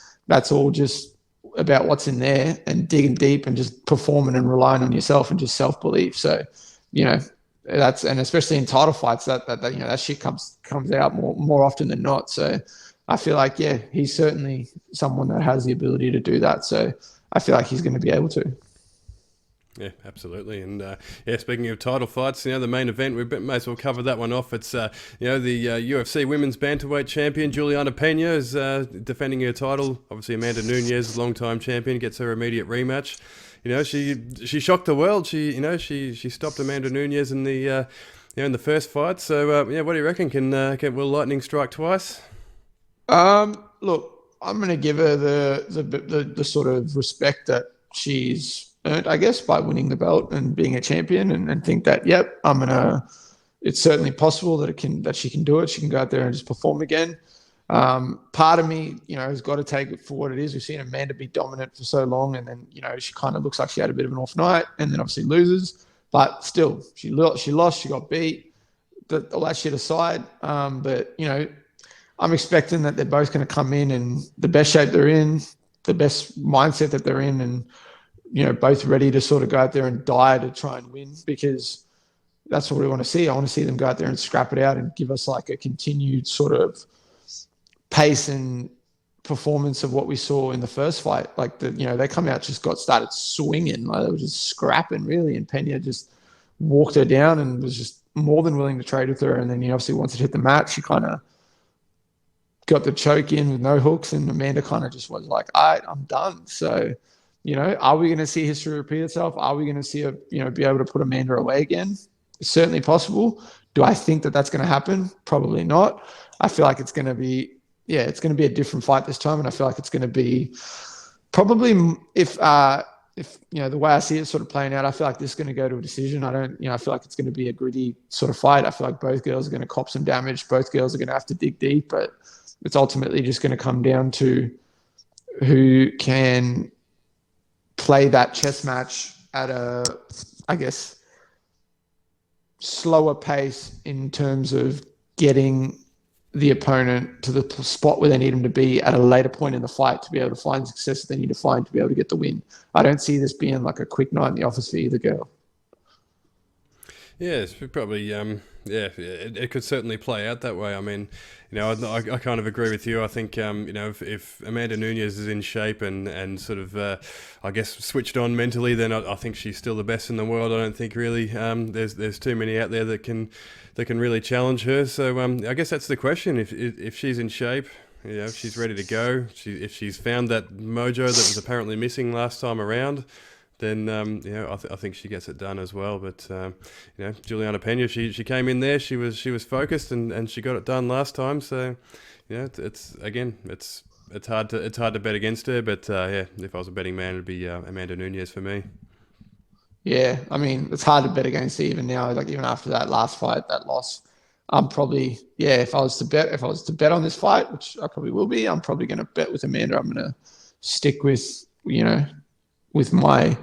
all just about what's in there and digging deep and just performing and relying on yourself and just self-belief. So, and especially in title fights, that shit comes out more often than not. So I feel like, yeah, he's certainly someone that has the ability to do that. So I feel like he's going to be able to. Yeah, absolutely. And speaking of title fights, the main event, we may as well cover that one off. It's the UFC Women's Bantamweight Champion Juliana Pena is defending her title. Obviously, Amanda Nunes, longtime champion, gets her immediate rematch. She shocked the world. She stopped Amanda Nunes in the in the first fight. So what do you reckon? Can will lightning strike twice? Look, I'm going to give her the sort of respect that she's earned, I guess, by winning the belt and being a champion, and think that, yep, it's certainly possible that she can do it. She can go out there and just perform again. Part of me, has got to take it for what it is. We've seen Amanda be dominant for so long, and then, she kind of looks like she had a bit of an off night and then obviously loses, but still she lost, she got beat, all that shit aside. But, I'm expecting that they're both going to come in in the best shape they're in, the best mindset that they're in, and, both ready to sort of go out there and die to try and win, because that's what we want to see. I want to see them go out there and scrap it out and give us like a continued sort of pace and performance of what we saw in the first fight. Like they come out, just started swinging, like they were just scrapping really, and Pena just walked her down and was just more than willing to trade with her. And then obviously once it hit the mat, she kind of got the choke in with no hooks, and Amanda kind of just was like, all right, I'm done. So, are we going to see history repeat itself? Are we going to see her, be able to put Amanda away again? It's certainly possible. Do I think that that's going to happen? Probably not. I feel like it's going to be a different fight this time, and I feel like it's going to be probably if the way I see it sort of playing out, I feel like this is going to go to a decision. I feel like it's going to be a gritty sort of fight. I feel like both girls are going to cop some damage. Both girls are going to have to dig deep, but it's ultimately just going to come down to who can play that chess match at a, I guess, slower pace in terms of getting the opponent to the spot where they need them to be at a later point in the fight to be able to find the success that they need to find to be able to get the win. I don't see this being like a quick night in the office for either girl. Yeah, it's probably, it could certainly play out that way. I mean, I kind of agree with you. I think, if Amanda Nunes is in shape and sort of, I guess, switched on mentally, then I think she's still the best in the world. I don't think really there's too many out there that can really challenge her. So I guess that's the question. If she's in shape, if she's ready to go, if she's found that mojo that was apparently missing last time around, then I think she gets it done as well. But Juliana Pena, she came in there, she was focused and she got it done last time. So it's hard to bet against her. But if I was a betting man, it'd be Amanda Nunes for me. Yeah, I mean, it's hard to bet against her even now. Like even after that last fight, that loss, I'm probably if I was to bet on this fight, which I probably will be, I'm probably going to bet with Amanda. I'm going to stick with with my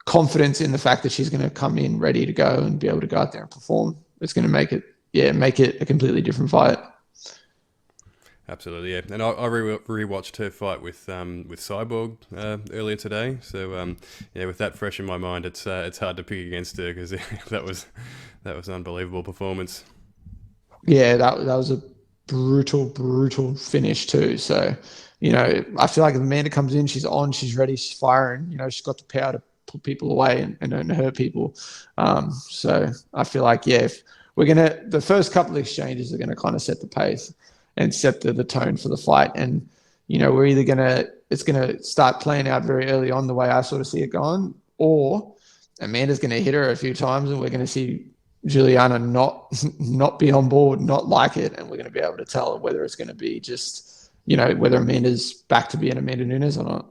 confidence in the fact that she's going to come in ready to go and be able to go out there and perform. It's going to make it a completely different fight. Absolutely, yeah. And I rewatched her fight with Cyborg earlier today. So with that fresh in my mind, it's hard to pick against her because that was an unbelievable performance. Yeah, that was brutal finish too. So, I feel like if Amanda comes in, she's on, she's ready, she's firing. She's got the power to put people away and hurt people. So I feel like, if the first couple of exchanges are going to kind of set the pace and set the tone for the fight. And, we're either it's going to start playing out very early on the way I sort of see it going, or Amanda's going to hit her a few times and we're going to see Juliana not be on board, not like it. And we're going to be able to tell whether it's going to be just, whether Amanda's back to being Amanda Nunes or not.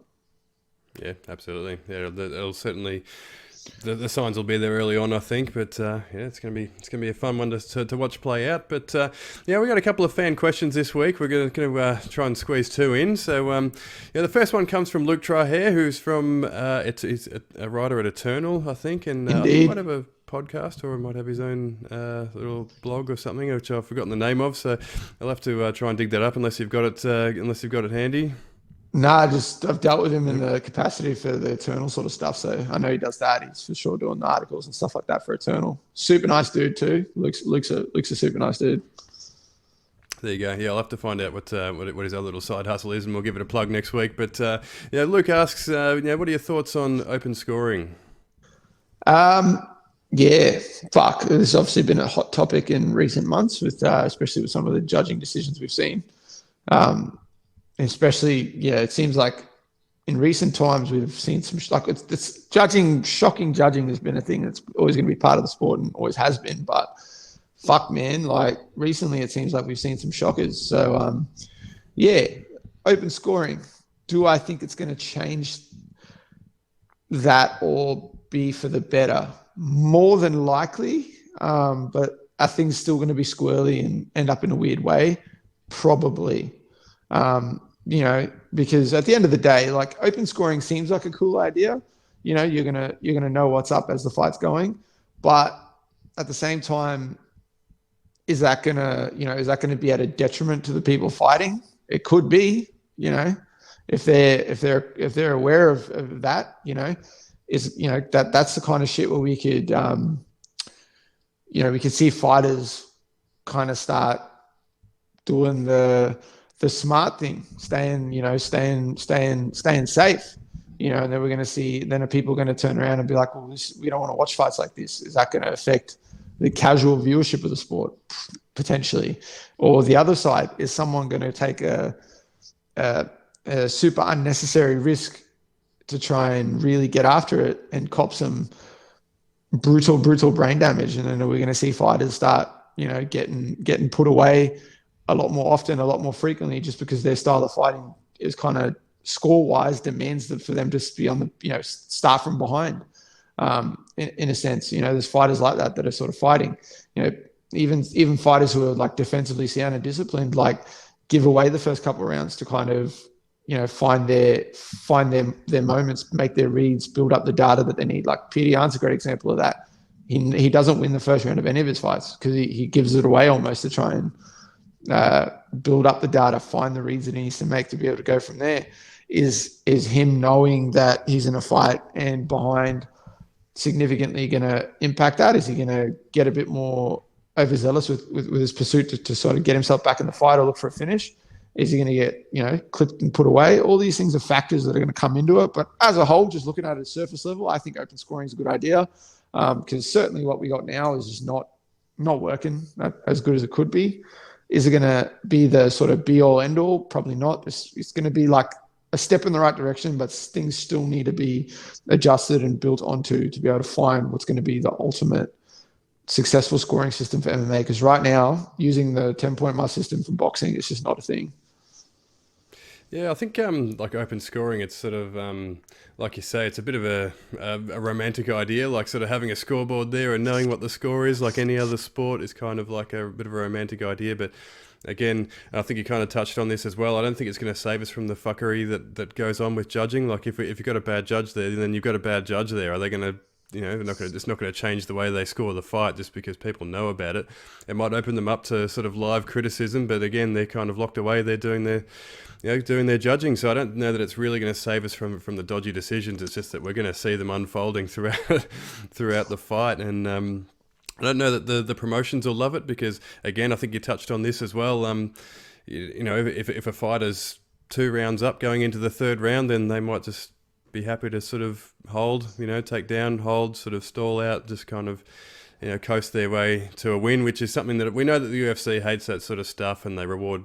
Yeah, absolutely. Yeah, it'll certainly, the signs will be there early on, I think. But it's gonna be a fun one to watch play out. But we got a couple of fan questions this week. We're gonna try and squeeze two in. So the first one comes from Luke Trahair, who's from he's a writer at Eternal, I think, and he might have a podcast or might have his own little blog or something, which I've forgotten the name of. So I'll have to try and dig that up unless you've got it handy. Nah, I've dealt with him in the capacity for the Eternal sort of stuff. So I know he does that. He's for sure doing the articles and stuff like that for Eternal. Super nice dude too. Luke's a super nice dude. There you go. Yeah, I'll have to find out what his other little side hustle is, and we'll give it a plug next week. But Luke asks, what are your thoughts on open scoring? This has obviously been a hot topic in recent months, with especially with some of the judging decisions we've seen. Especially, it seems like in recent times we've seen some it's shocking judging has been a thing that's always going to be part of the sport and always has been. But fuck, man, like recently it seems like we've seen some shockers. So open scoring. Do I think it's going to change that or be for the better? More than likely, but are things still going to be squirrely and end up in a weird way? Probably. Because at the end of the day, like open scoring seems like a cool idea. You're gonna know what's up as the fight's going, but at the same time, is that gonna be at a detriment to the people fighting? It could be. If they're aware of that, that's the kind of shit where we could we could see fighters kind of start doing the smart thing, staying safe, and then we're going to see, then are people going to turn around and be like, well, we don't want to watch fights like this. Is that going to affect the casual viewership of the sport? Potentially. Or the other side, is someone going to take a super unnecessary risk to try and really get after it and cop some brutal brain damage? And then are we going to see fighters start, getting put away a lot more often, a lot more frequently, just because their style of fighting is kind of score-wise demands that for them to be on the, start from behind. In a sense, there's fighters like that are sort of fighting, even fighters who are like defensively sound and disciplined, like give away the first couple of rounds to kind of, find their moments, make their reads, build up the data that they need. Like Petr Yan's a great example of that. He doesn't win the first round of any of his fights because he gives it away almost to try and build up the data, find the reads that he needs to make to be able to go from there. Is him knowing that he's in a fight and behind significantly going to impact that? Is he going to get a bit more overzealous with his pursuit to sort of get himself back in the fight or look for a finish? Is he going to get, clipped and put away? All these things are factors that are going to come into it. But as a whole, just looking at it at surface level, I think open scoring is a good idea, because certainly what we got now is just not working as good as it could be. Is it going to be the sort of be-all, end-all? Probably not. It's going to be like a step in the right direction, but things still need to be adjusted and built onto to be able to find what's going to be the ultimate successful scoring system for MMA. Because right now, using the 10-point must system for boxing, it's just not a thing. Yeah, I think like open scoring, it's sort of like you say, it's a bit of a romantic idea, like sort of having a scoreboard there and knowing what the score is. Like any other sport is kind of like a bit of a romantic idea. But again, I think you kind of touched on this as well. I don't think it's going to save us from the fuckery that goes on with judging. Like if you've got a bad judge there, then you've got a bad judge there. Are they going to it's not going to change the way they score the fight just because people know about it. It might open them up to sort of live criticism, but again, they're kind of locked away. They're doing their judging. So I don't know that it's really going to save us from the dodgy decisions. It's just that we're going to see them unfolding throughout the fight. And I don't know that the promotions will love it because, again, I think you touched on this as well. If a fighter's 2 rounds up going into the 3rd round, then they might just be happy to sort of hold, take down, hold, sort of stall out, just kind of, coast their way to a win, which is something that we know that the UFC hates that sort of stuff, and they reward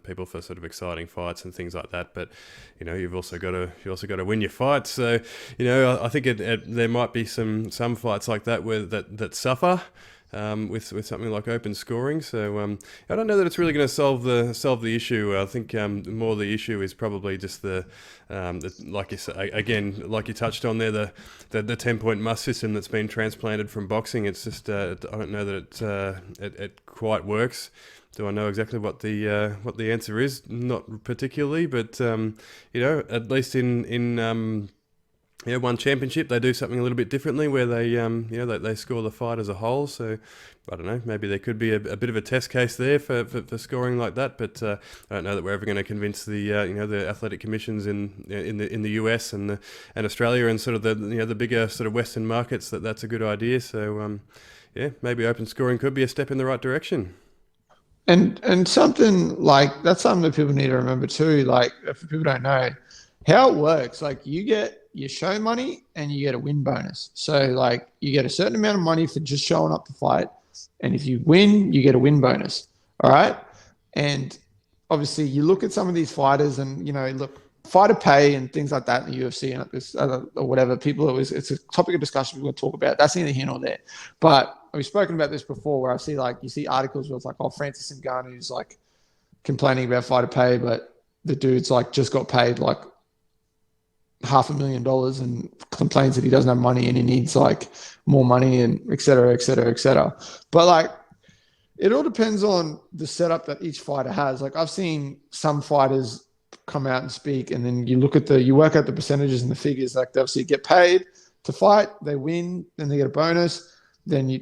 people for sort of exciting fights and things like that. But you've also got to win your fights. So I think there might be some fights like that where that suffer. With something like open scoring, so I don't know that it's really going to solve the issue. I think more the issue is probably just the like you say, again, like you touched on there, the 10-point must system that's been transplanted from boxing. It's just I don't know that it quite works. Do I know exactly what the answer is? Not particularly, but at least in one championship, they do something a little bit differently where they score the fight as a whole. So I don't know, maybe there could be a bit of a test case there for scoring like that. But I don't know that we're ever going to convince the athletic commissions in the US and Australia and sort of the bigger sort of Western markets that that's a good idea. So maybe open scoring could be a step in the right direction. And something like that's something that people need to remember too. Like if people don't know how it works, like you get your show money and you get a win bonus. So like you get a certain amount of money for just showing up to fight, and if you win, you get a win bonus. All right. And obviously you look at some of these fighters and look, fighter pay and things like that in the UFC and this or whatever, it's a topic of discussion we're going to talk about. That's neither here nor there. But we've spoken about this before where I see you see articles where it's like, Francis Ngannou's like complaining about fighter pay, but the dude's like just got paid like $500,000 and complains that he doesn't have money and he needs like more money and et cetera, et cetera, et cetera. But like, it all depends on the setup that each fighter has. Like I've seen some fighters come out and speak, and then you work out the percentages and the figures. Like they obviously get paid to fight, they win, then they get a bonus. Then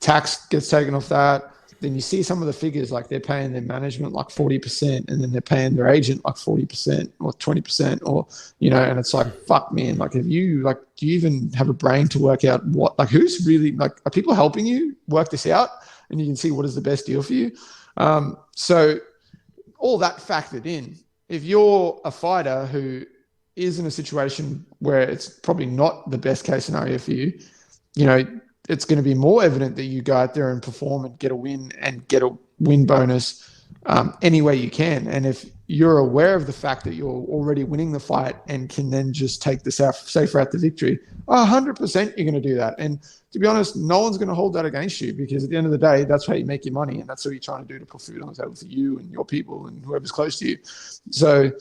tax gets taken off that. Then you see some of the figures, like they're paying their management like 40%, and then they're paying their agent like 40% or 20%, or and it's like, fuck, man. Like, do you even have a brain to work out who's really are people helping you work this out, and you can see what is the best deal for you? So all that factored in, if you're a fighter who is in a situation where it's probably not the best case scenario for you, it's going to be more evident that you go out there and perform and get a win and get a win bonus any way you can. And if you're aware of the fact that you're already winning the fight and can then just take the safe route to victory, 100% you're going to do that. And to be honest, no one's going to hold that against you, because at the end of the day, that's how you make your money, and that's what you're trying to do to put food on the table for you and your people and whoever's close to you. So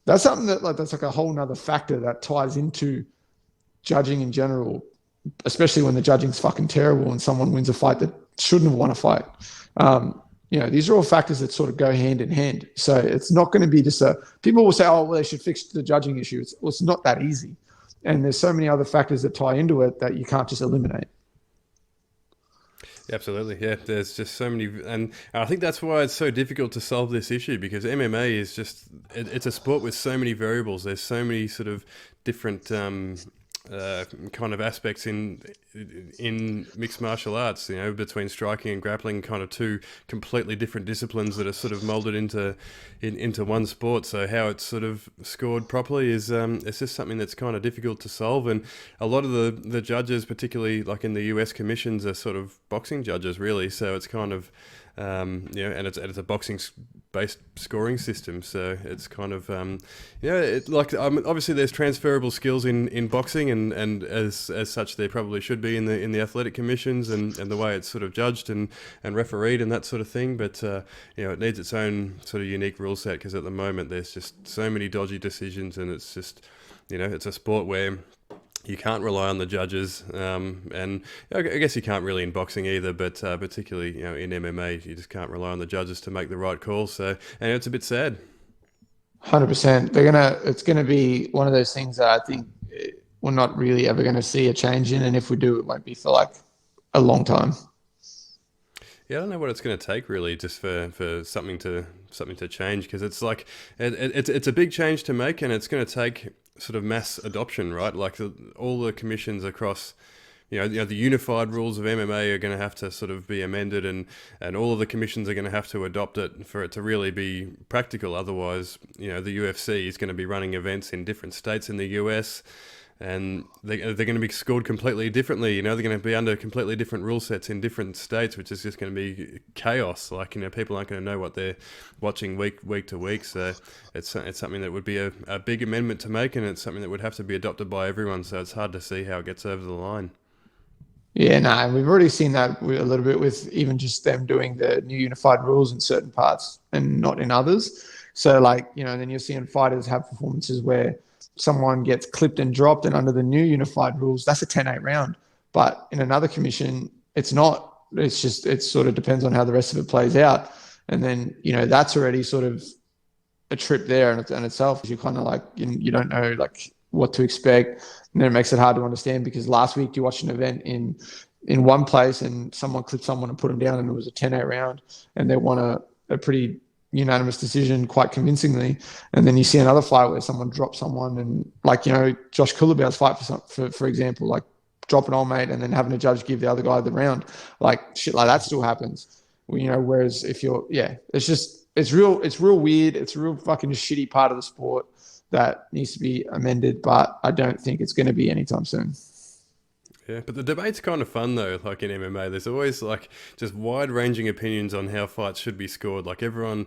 that's something that's like a whole nother factor that ties into judging in general, especially when the judging's fucking terrible and someone wins a fight that shouldn't have won a fight. These are all factors that sort of go hand in hand. So it's not going to be just people will say, they should fix the judging issue. It's not that easy. And there's so many other factors that tie into it that you can't just eliminate. Absolutely, yeah. There's just so many, and I think that's why it's so difficult to solve this issue, because MMA is just, it's a sport with so many variables. There's so many sort of different kind of aspects in mixed martial arts, between striking and grappling, kind of two completely different disciplines that are sort of molded into one sport. So how it's sort of scored properly is it's just something that's kind of difficult to solve. And a lot of the judges, particularly like in the US commissions, are sort of boxing judges really. So it's kind of and it's a boxing-based scoring system, so it's kind of obviously there's transferable skills in boxing, and as such there probably should be in the athletic commissions and the way it's sort of judged and refereed and that sort of thing. But it needs its own sort of unique rule set, because at the moment there's just so many dodgy decisions, and it's just it's a sport where you can't rely on the judges, and I guess you can't really in boxing either, but particularly in MMA, you just can't rely on the judges to make the right call. So, and it's a bit sad. 100%. It's gonna be one of those things that I think we're not really ever going to see a change in, and if we do, it won't be for like a long time. Yeah, I don't know what it's going to take really, just for something to change, because it's like it's a big change to make, and it's going to take sort of mass adoption, right? Like all the commissions across the unified rules of MMA are going to have to sort of be amended, and all of the commissions are going to have to adopt it for it to really be practical. Otherwise, the UFC is going to be running events in different states in the US, and they're going to be scored completely differently. They're going to be under completely different rule sets in different states, which is just going to be chaos. Like, people aren't going to know what they're watching week to week. So it's something that would be a big amendment to make, and it's something that would have to be adopted by everyone. So it's hard to see how it gets over the line. Yeah, no, and we've already seen that a little bit with even just them doing the new unified rules in certain parts and not in others. So, and then you're seeing fighters have performances where someone gets clipped and dropped, and under the new unified rules, that's a 10-8 round. But in another commission, it's not. It's just, it sort of depends on how the rest of it plays out. And then, that's already sort of a trip there in itself. You kind of you don't know what to expect. And then it makes it hard to understand, because last week you watched an event in one place and someone clipped someone and put them down, and it was a 10-8 round, and they won a pretty unanimous decision quite convincingly. And then you see another fight where someone drops someone, and Josh Kulabau's fight for example, drop an old mate and then having a judge give the other guy the round, shit like that still happens. Whereas if it's real weird. It's a real fucking shitty part of the sport that needs to be amended, but I don't think it's going to be anytime soon. Yeah, but the debate's kind of fun though. Like in MMA, there's always just wide-ranging opinions on how fights should be scored. Everyone,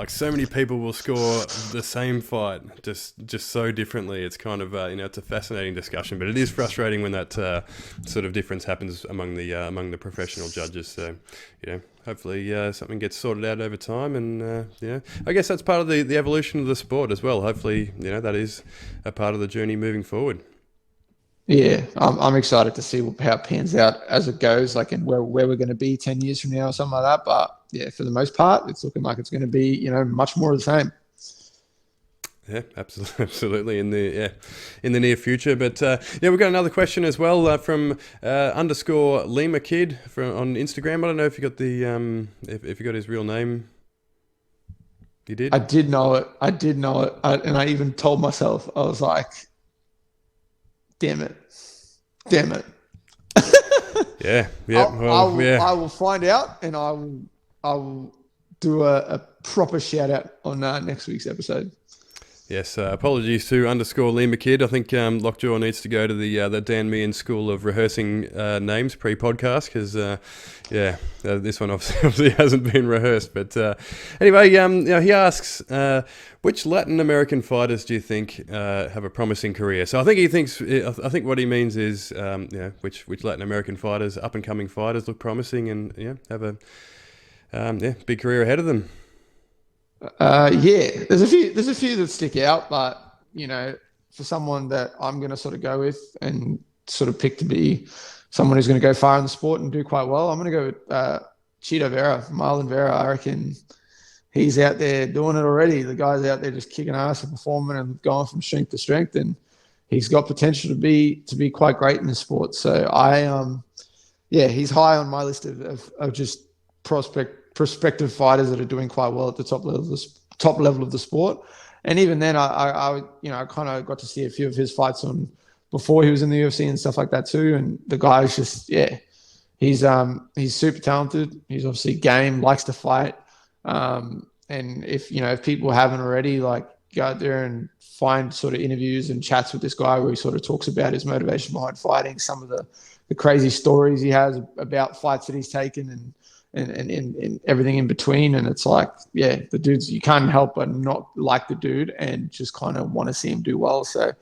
so many people will score the same fight just so differently. It's kind of it's a fascinating discussion, but it is frustrating when that sort of difference happens among the professional judges. So hopefully something gets sorted out over time, and I guess that's part of the evolution of the sport as well. Hopefully that is a part of the journey moving forward. Yeah, I'm excited to see how it pans out as it goes, and where we're going to be 10 years from now or something like that. But yeah, for the most part, it's looking like it's going to be, much more of the same. Yeah, absolutely in the near future. But we've got another question as well from _ Lima Kid on Instagram. I don't know if you got the if you got his real name. You did? I did know it. And I even told myself, I was like, Damn it. Yeah. I will find out, and I will do a proper shout out on next week's episode. Yes, apologies to _ Lima Kid. I think Lockjaw needs to go to the Dan Meehan school of rehearsing names pre-podcast, because this one obviously hasn't been rehearsed. But anyway, he asks, which Latin American fighters do you think have a promising career? So I think what he means is which Latin American fighters, up and coming fighters, look promising and have a big career ahead of them. There's a few that stick out, but for someone that I'm going to sort of go with and sort of pick to be someone who's going to go far in the sport and do quite well, I'm going to go with Chito Vera, Marlon Vera. I reckon he's out there doing it already. The guy's out there just kicking ass and performing and going from strength to strength, and he's got potential to be quite great in the sport. So he's high on my list of just prospective fighters that are doing quite well at the top level of the sport. And even then, I kind of got to see a few of his fights on before he was in the UFC and stuff like that too. And the guy is just he's super talented. He's obviously game, likes to fight. And if people haven't already, go out there and find sort of interviews and chats with this guy where he sort of talks about his motivation behind fighting, some of the crazy stories he has about fights that he's taken, and everything in between. And it's the dude's, you can't help but not like the dude and just kind of want to see him do well. So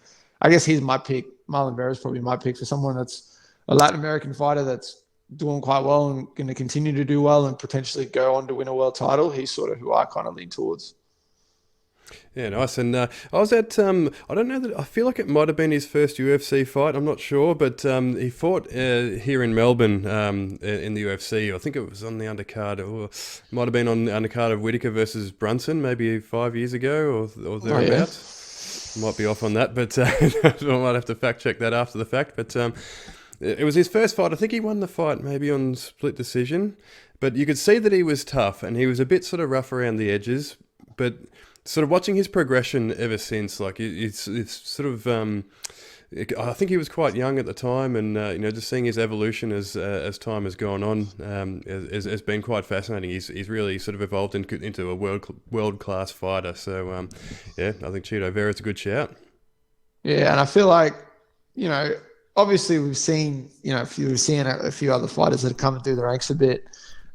I guess he's my pick. Marlon Vera is probably my pick for someone that's a Latin American fighter that's doing quite well and going to continue to do well and potentially go on to win a world title. He's sort of who I kind of lean towards. Yeah, nice. And I was at, I don't know that, I feel like it might have been his first UFC fight. I'm not sure, but he fought here in Melbourne in the UFC. I think it was on the undercard, or it might have been on the undercard of Whittaker versus Brunson, maybe 5 years ago or thereabouts. Oh, yeah. Might be off on that, but I might have to fact check that after the fact. But it was his first fight. I think he won the fight maybe on split decision, but you could see that he was tough and he was a bit sort of rough around the edges, but sort of watching his progression ever since, it's sort of I think he was quite young at the time, and just seeing his evolution as time has gone on has been quite fascinating. He's really sort of evolved into a world class fighter. So I think Chito Vera is a good shout. Yeah, and I feel like, obviously we've seen, we've seen a few other fighters that have come through the ranks a bit.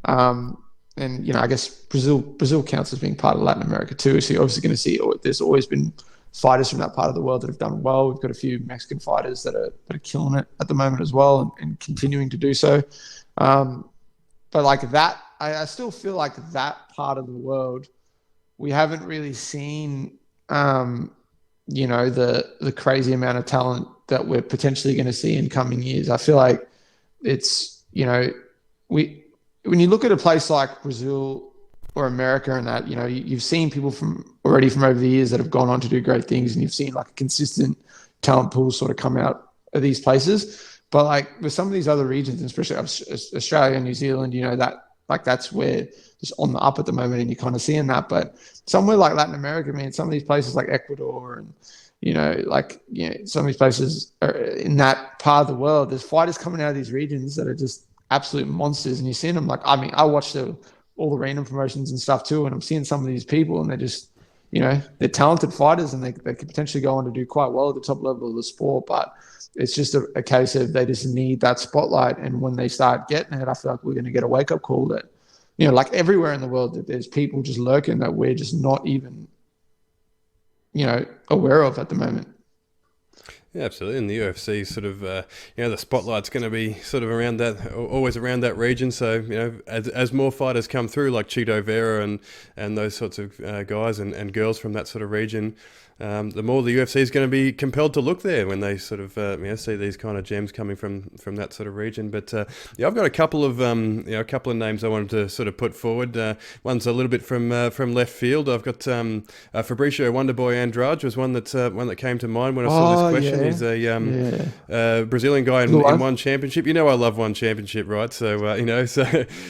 And, I guess Brazil counts as being part of Latin America too. So you're obviously going to see there's always been fighters from that part of the world that have done well. We've got a few Mexican fighters that are killing it at the moment as well and continuing to do so. But like that, I still feel like that part of the world, we haven't really seen, the crazy amount of talent that we're potentially going to see in coming years. I feel like it's, when you look at a place like Brazil or America and that, you've seen people from over the years that have gone on to do great things, and you've seen like a consistent talent pool sort of come out of these places. But like with some of these other regions, and especially Australia and New Zealand, that like that's where just on the up at the moment, and you're kind of seeing that. But somewhere like Latin America, man, some of these places like Ecuador and some of these places are in that part of the world, there's fighters coming out of these regions that are just absolute monsters, and you're seeing them. Like, I mean, I watch all the random promotions and stuff too, and I'm seeing some of these people, and they're just, they're talented fighters, and they could potentially go on to do quite well at the top level of the sport. But it's just a case of they just need that spotlight, and when they start getting it, I feel like we're going to get a wake up call that, like everywhere in the world, that there's people just lurking that we're just not even, aware of at the moment. Yeah, absolutely. And the UFC sort of, the spotlight's going to be sort of around that, always around that region. So, as more fighters come through, like Chito Vera and those sorts of guys and girls from that sort of region, the more the UFC is going to be compelled to look there when they sort of see these kind of gems coming from that sort of region. But I've got a couple of names I wanted to sort of put forward. One's a little bit from left field. I've got Fabricio Wonderboy Andrade was one that came to mind when I saw this question. Yeah. He's a Brazilian guy in one championship. I love one championship, right? So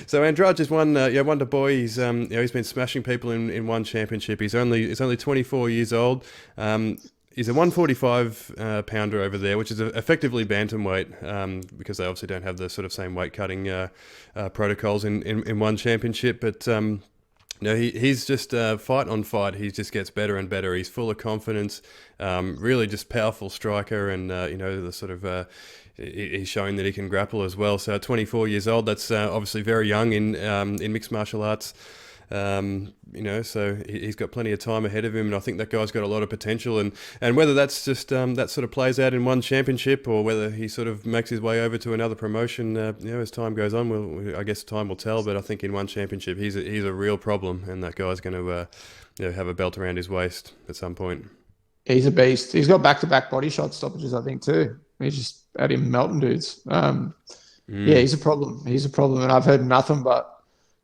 so Andrade just won. Wonderboy. He's he's been smashing people in one championship. He's only 24 years old. He's a 145 pounder over there, which is effectively bantamweight, because they obviously don't have the sort of same weight cutting protocols in one championship. But he's just fight on fight. He just gets better and better. He's full of confidence, really just powerful striker, and the sort of he's showing that he can grapple as well. So 24 years old. That's obviously very young in mixed martial arts. So he's got plenty of time ahead of him, and I think that guy's got a lot of potential. And whether that's just that sort of plays out in one championship, or whether he sort of makes his way over to another promotion, as time goes on, I guess time will tell. But I think in one championship, he's a real problem, and that guy's going to have a belt around his waist at some point. He's a beast. He's got back-to-back body shot stoppages, I think, too. He's just at him melting dudes. Yeah, he's a problem. And I've heard nothing but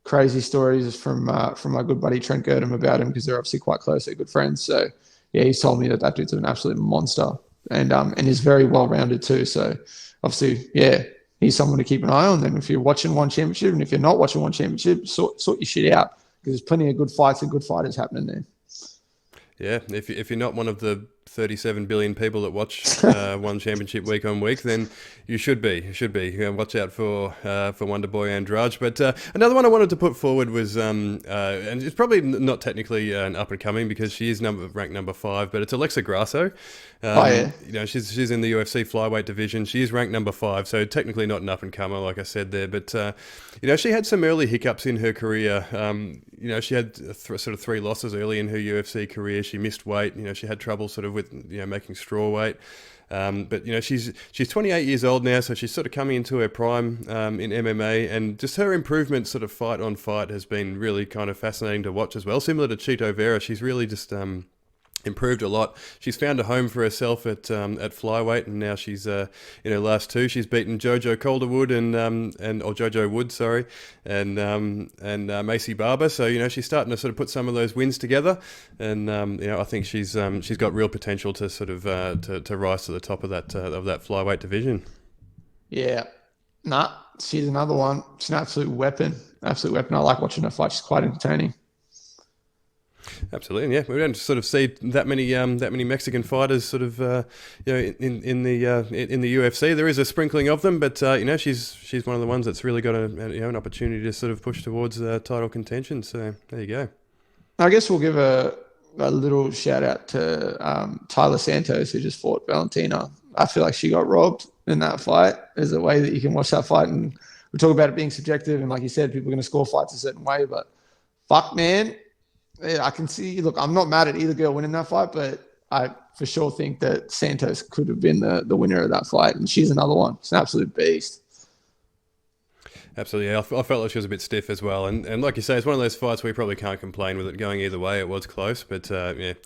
crazy stories from my good buddy Trent Girdham about him, because they're obviously quite close. They're good friends. So yeah, he's told me that dude's an absolute monster, and is very well rounded too. So obviously, yeah, he's someone to keep an eye on. Then if you're watching one championship, and if you're not watching one championship, sort your shit out, because there's plenty of good fights and good fighters happening there. Yeah, if you're not one of the 37 billion people that watch one championship week on week, then you should be. Watch out for Wonderboy Andrade. But another one I wanted to put forward was, and it's probably not technically an up and coming, because she is ranked number 5, but it's Alexa Grasso. She's in the UFC flyweight division. She is ranked number 5, so technically not an up and comer, like I said there. But she had some early hiccups in her career. She had sort of 3 losses early in her UFC career. She missed weight. She had trouble sort of with making straw weight. But she's 28 years old now, so she's sort of coming into her prime in MMA, and just her improvement sort of fight on fight has been really kind of fascinating to watch as well. Similar to Chito Vera, she's really just improved a lot. She's found a home for herself at flyweight, and now she's in her last 2. She's beaten Jojo Calderwood and Jojo Wood, sorry, and Macy Barber. So she's starting to sort of put some of those wins together, and I think she's got real potential to sort of to rise to the top of that flyweight division. Yeah, she's another one. She's an absolute weapon. I like watching her fight. She's quite entertaining. Absolutely, and yeah, we don't sort of see that many Mexican fighters sort of in the UFC. There is a sprinkling of them, but she's one of the ones that's really got an opportunity to sort of push towards title contention. So there you go. I guess we'll give a little shout out to Tyler Santos, who just fought Valentina. I feel like she got robbed in that fight. There's a way that you can watch that fight, and we talk about it being subjective, and like you said, people are going to score fights a certain way, but fuck, man. Yeah, I can see. Look, I'm not mad at either girl winning that fight, but I for sure think that Santos could have been the winner of that fight, and she's another one. She's an absolute beast. Absolutely, yeah. I felt like she was a bit stiff as well, and like you say, it's one of those fights where you probably can't complain with it going either way. It was close, but I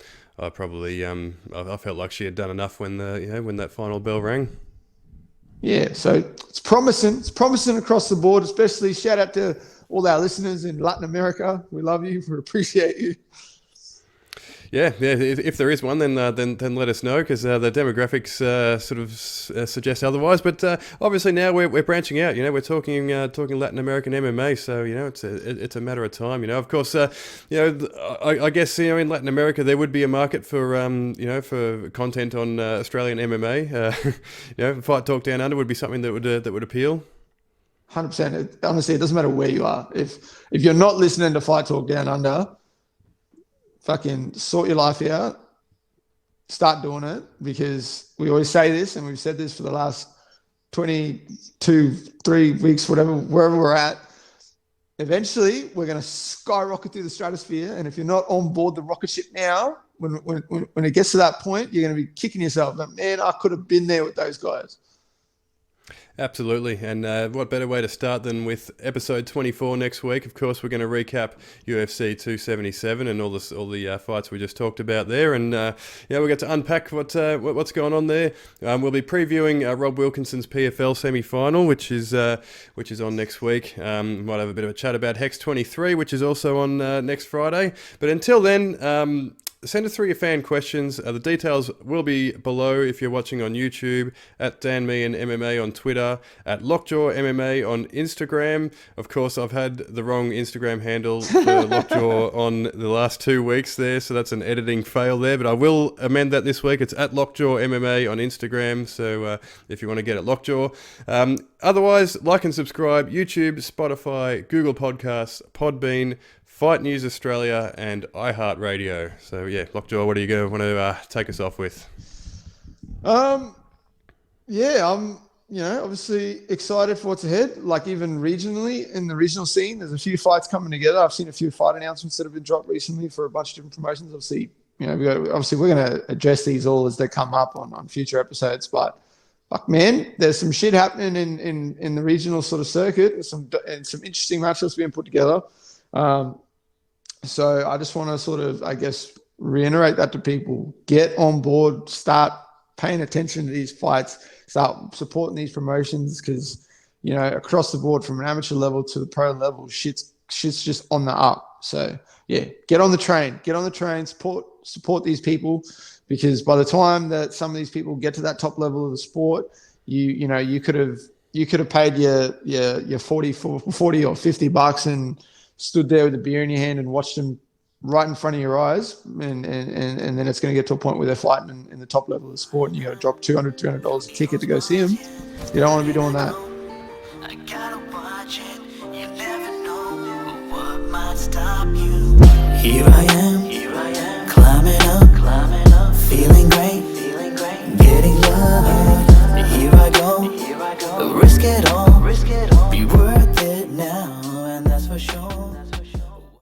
probably I felt like she had done enough when when that final bell rang. Yeah, so it's promising. It's promising across the board. Especially shout out to all our listeners in Latin America. We love you. We appreciate you. Yeah. If there is one, then let us know, because the demographics sort of suggest otherwise. But obviously now we're branching out. We're talking Latin American MMA. So it's a matter of time. Of course, I guess in Latin America there would be a market for for content on Australian MMA. Fight Talk Down Under would be something that would appeal. 100%. Honestly, it doesn't matter where you are. If you're not listening to Fight Talk Down Under, fucking sort your life out. Start doing it, because we always say this, and we've said this for the last 3 weeks, wherever we're at. Eventually, we're going to skyrocket through the stratosphere, and if you're not on board the rocket ship now, when it gets to that point, you're going to be kicking yourself. But man, I could have been there with those guys. Absolutely, and what better way to start than with episode 24 next week? Of course, we're going to recap UFC 277 and all the fights we just talked about there, and we get to unpack what's going on there. We'll be previewing Rob Wilkinson's PFL semi-final, which is on next week. Might have a bit of a chat about Hex 23, which is also on next Friday. But until then, send us through your fan questions. The details will be below if you're watching on YouTube, at Dan Meehan MMA on Twitter, at Lockjaw MMA on Instagram. Of course, I've had the wrong Instagram handle for Lockjaw on the last 2 weeks there, so that's an editing fail there, but I will amend that this week. It's at Lockjaw MMA on Instagram, so if you want to get at Lockjaw. Otherwise, like and subscribe, YouTube, Spotify, Google Podcasts, Podbean, Fight News Australia, and iHeartRadio. So yeah, Lockjaw, what are you going to want to take us off with? I'm obviously excited for what's ahead. Like, even regionally, in the regional scene, there's a few fights coming together. I've seen a few fight announcements that have been dropped recently for a bunch of different promotions. Obviously, we're going to address these all as they come up on future episodes. But fuck, man, there's some shit happening in the regional sort of circuit. There's some interesting matchups being put together. So I just want to sort of, I guess, reiterate that to people. Get on board, start paying attention to these fights, start supporting these promotions, because, across the board from an amateur level to the pro level, shit's just on the up. So yeah, get on the train, support these people, because by the time that some of these people get to that top level of the sport, you could have paid your $40 or $50 and stood there with a beer in your hand and watched them right in front of your eyes, and then it's going to get to a point where they're fighting in the top level of the sport, and you got to drop $200 a ticket to go see them. You don't want to be doing that. I gotta watch it. You never know what might stop you. Here I am, climbing up.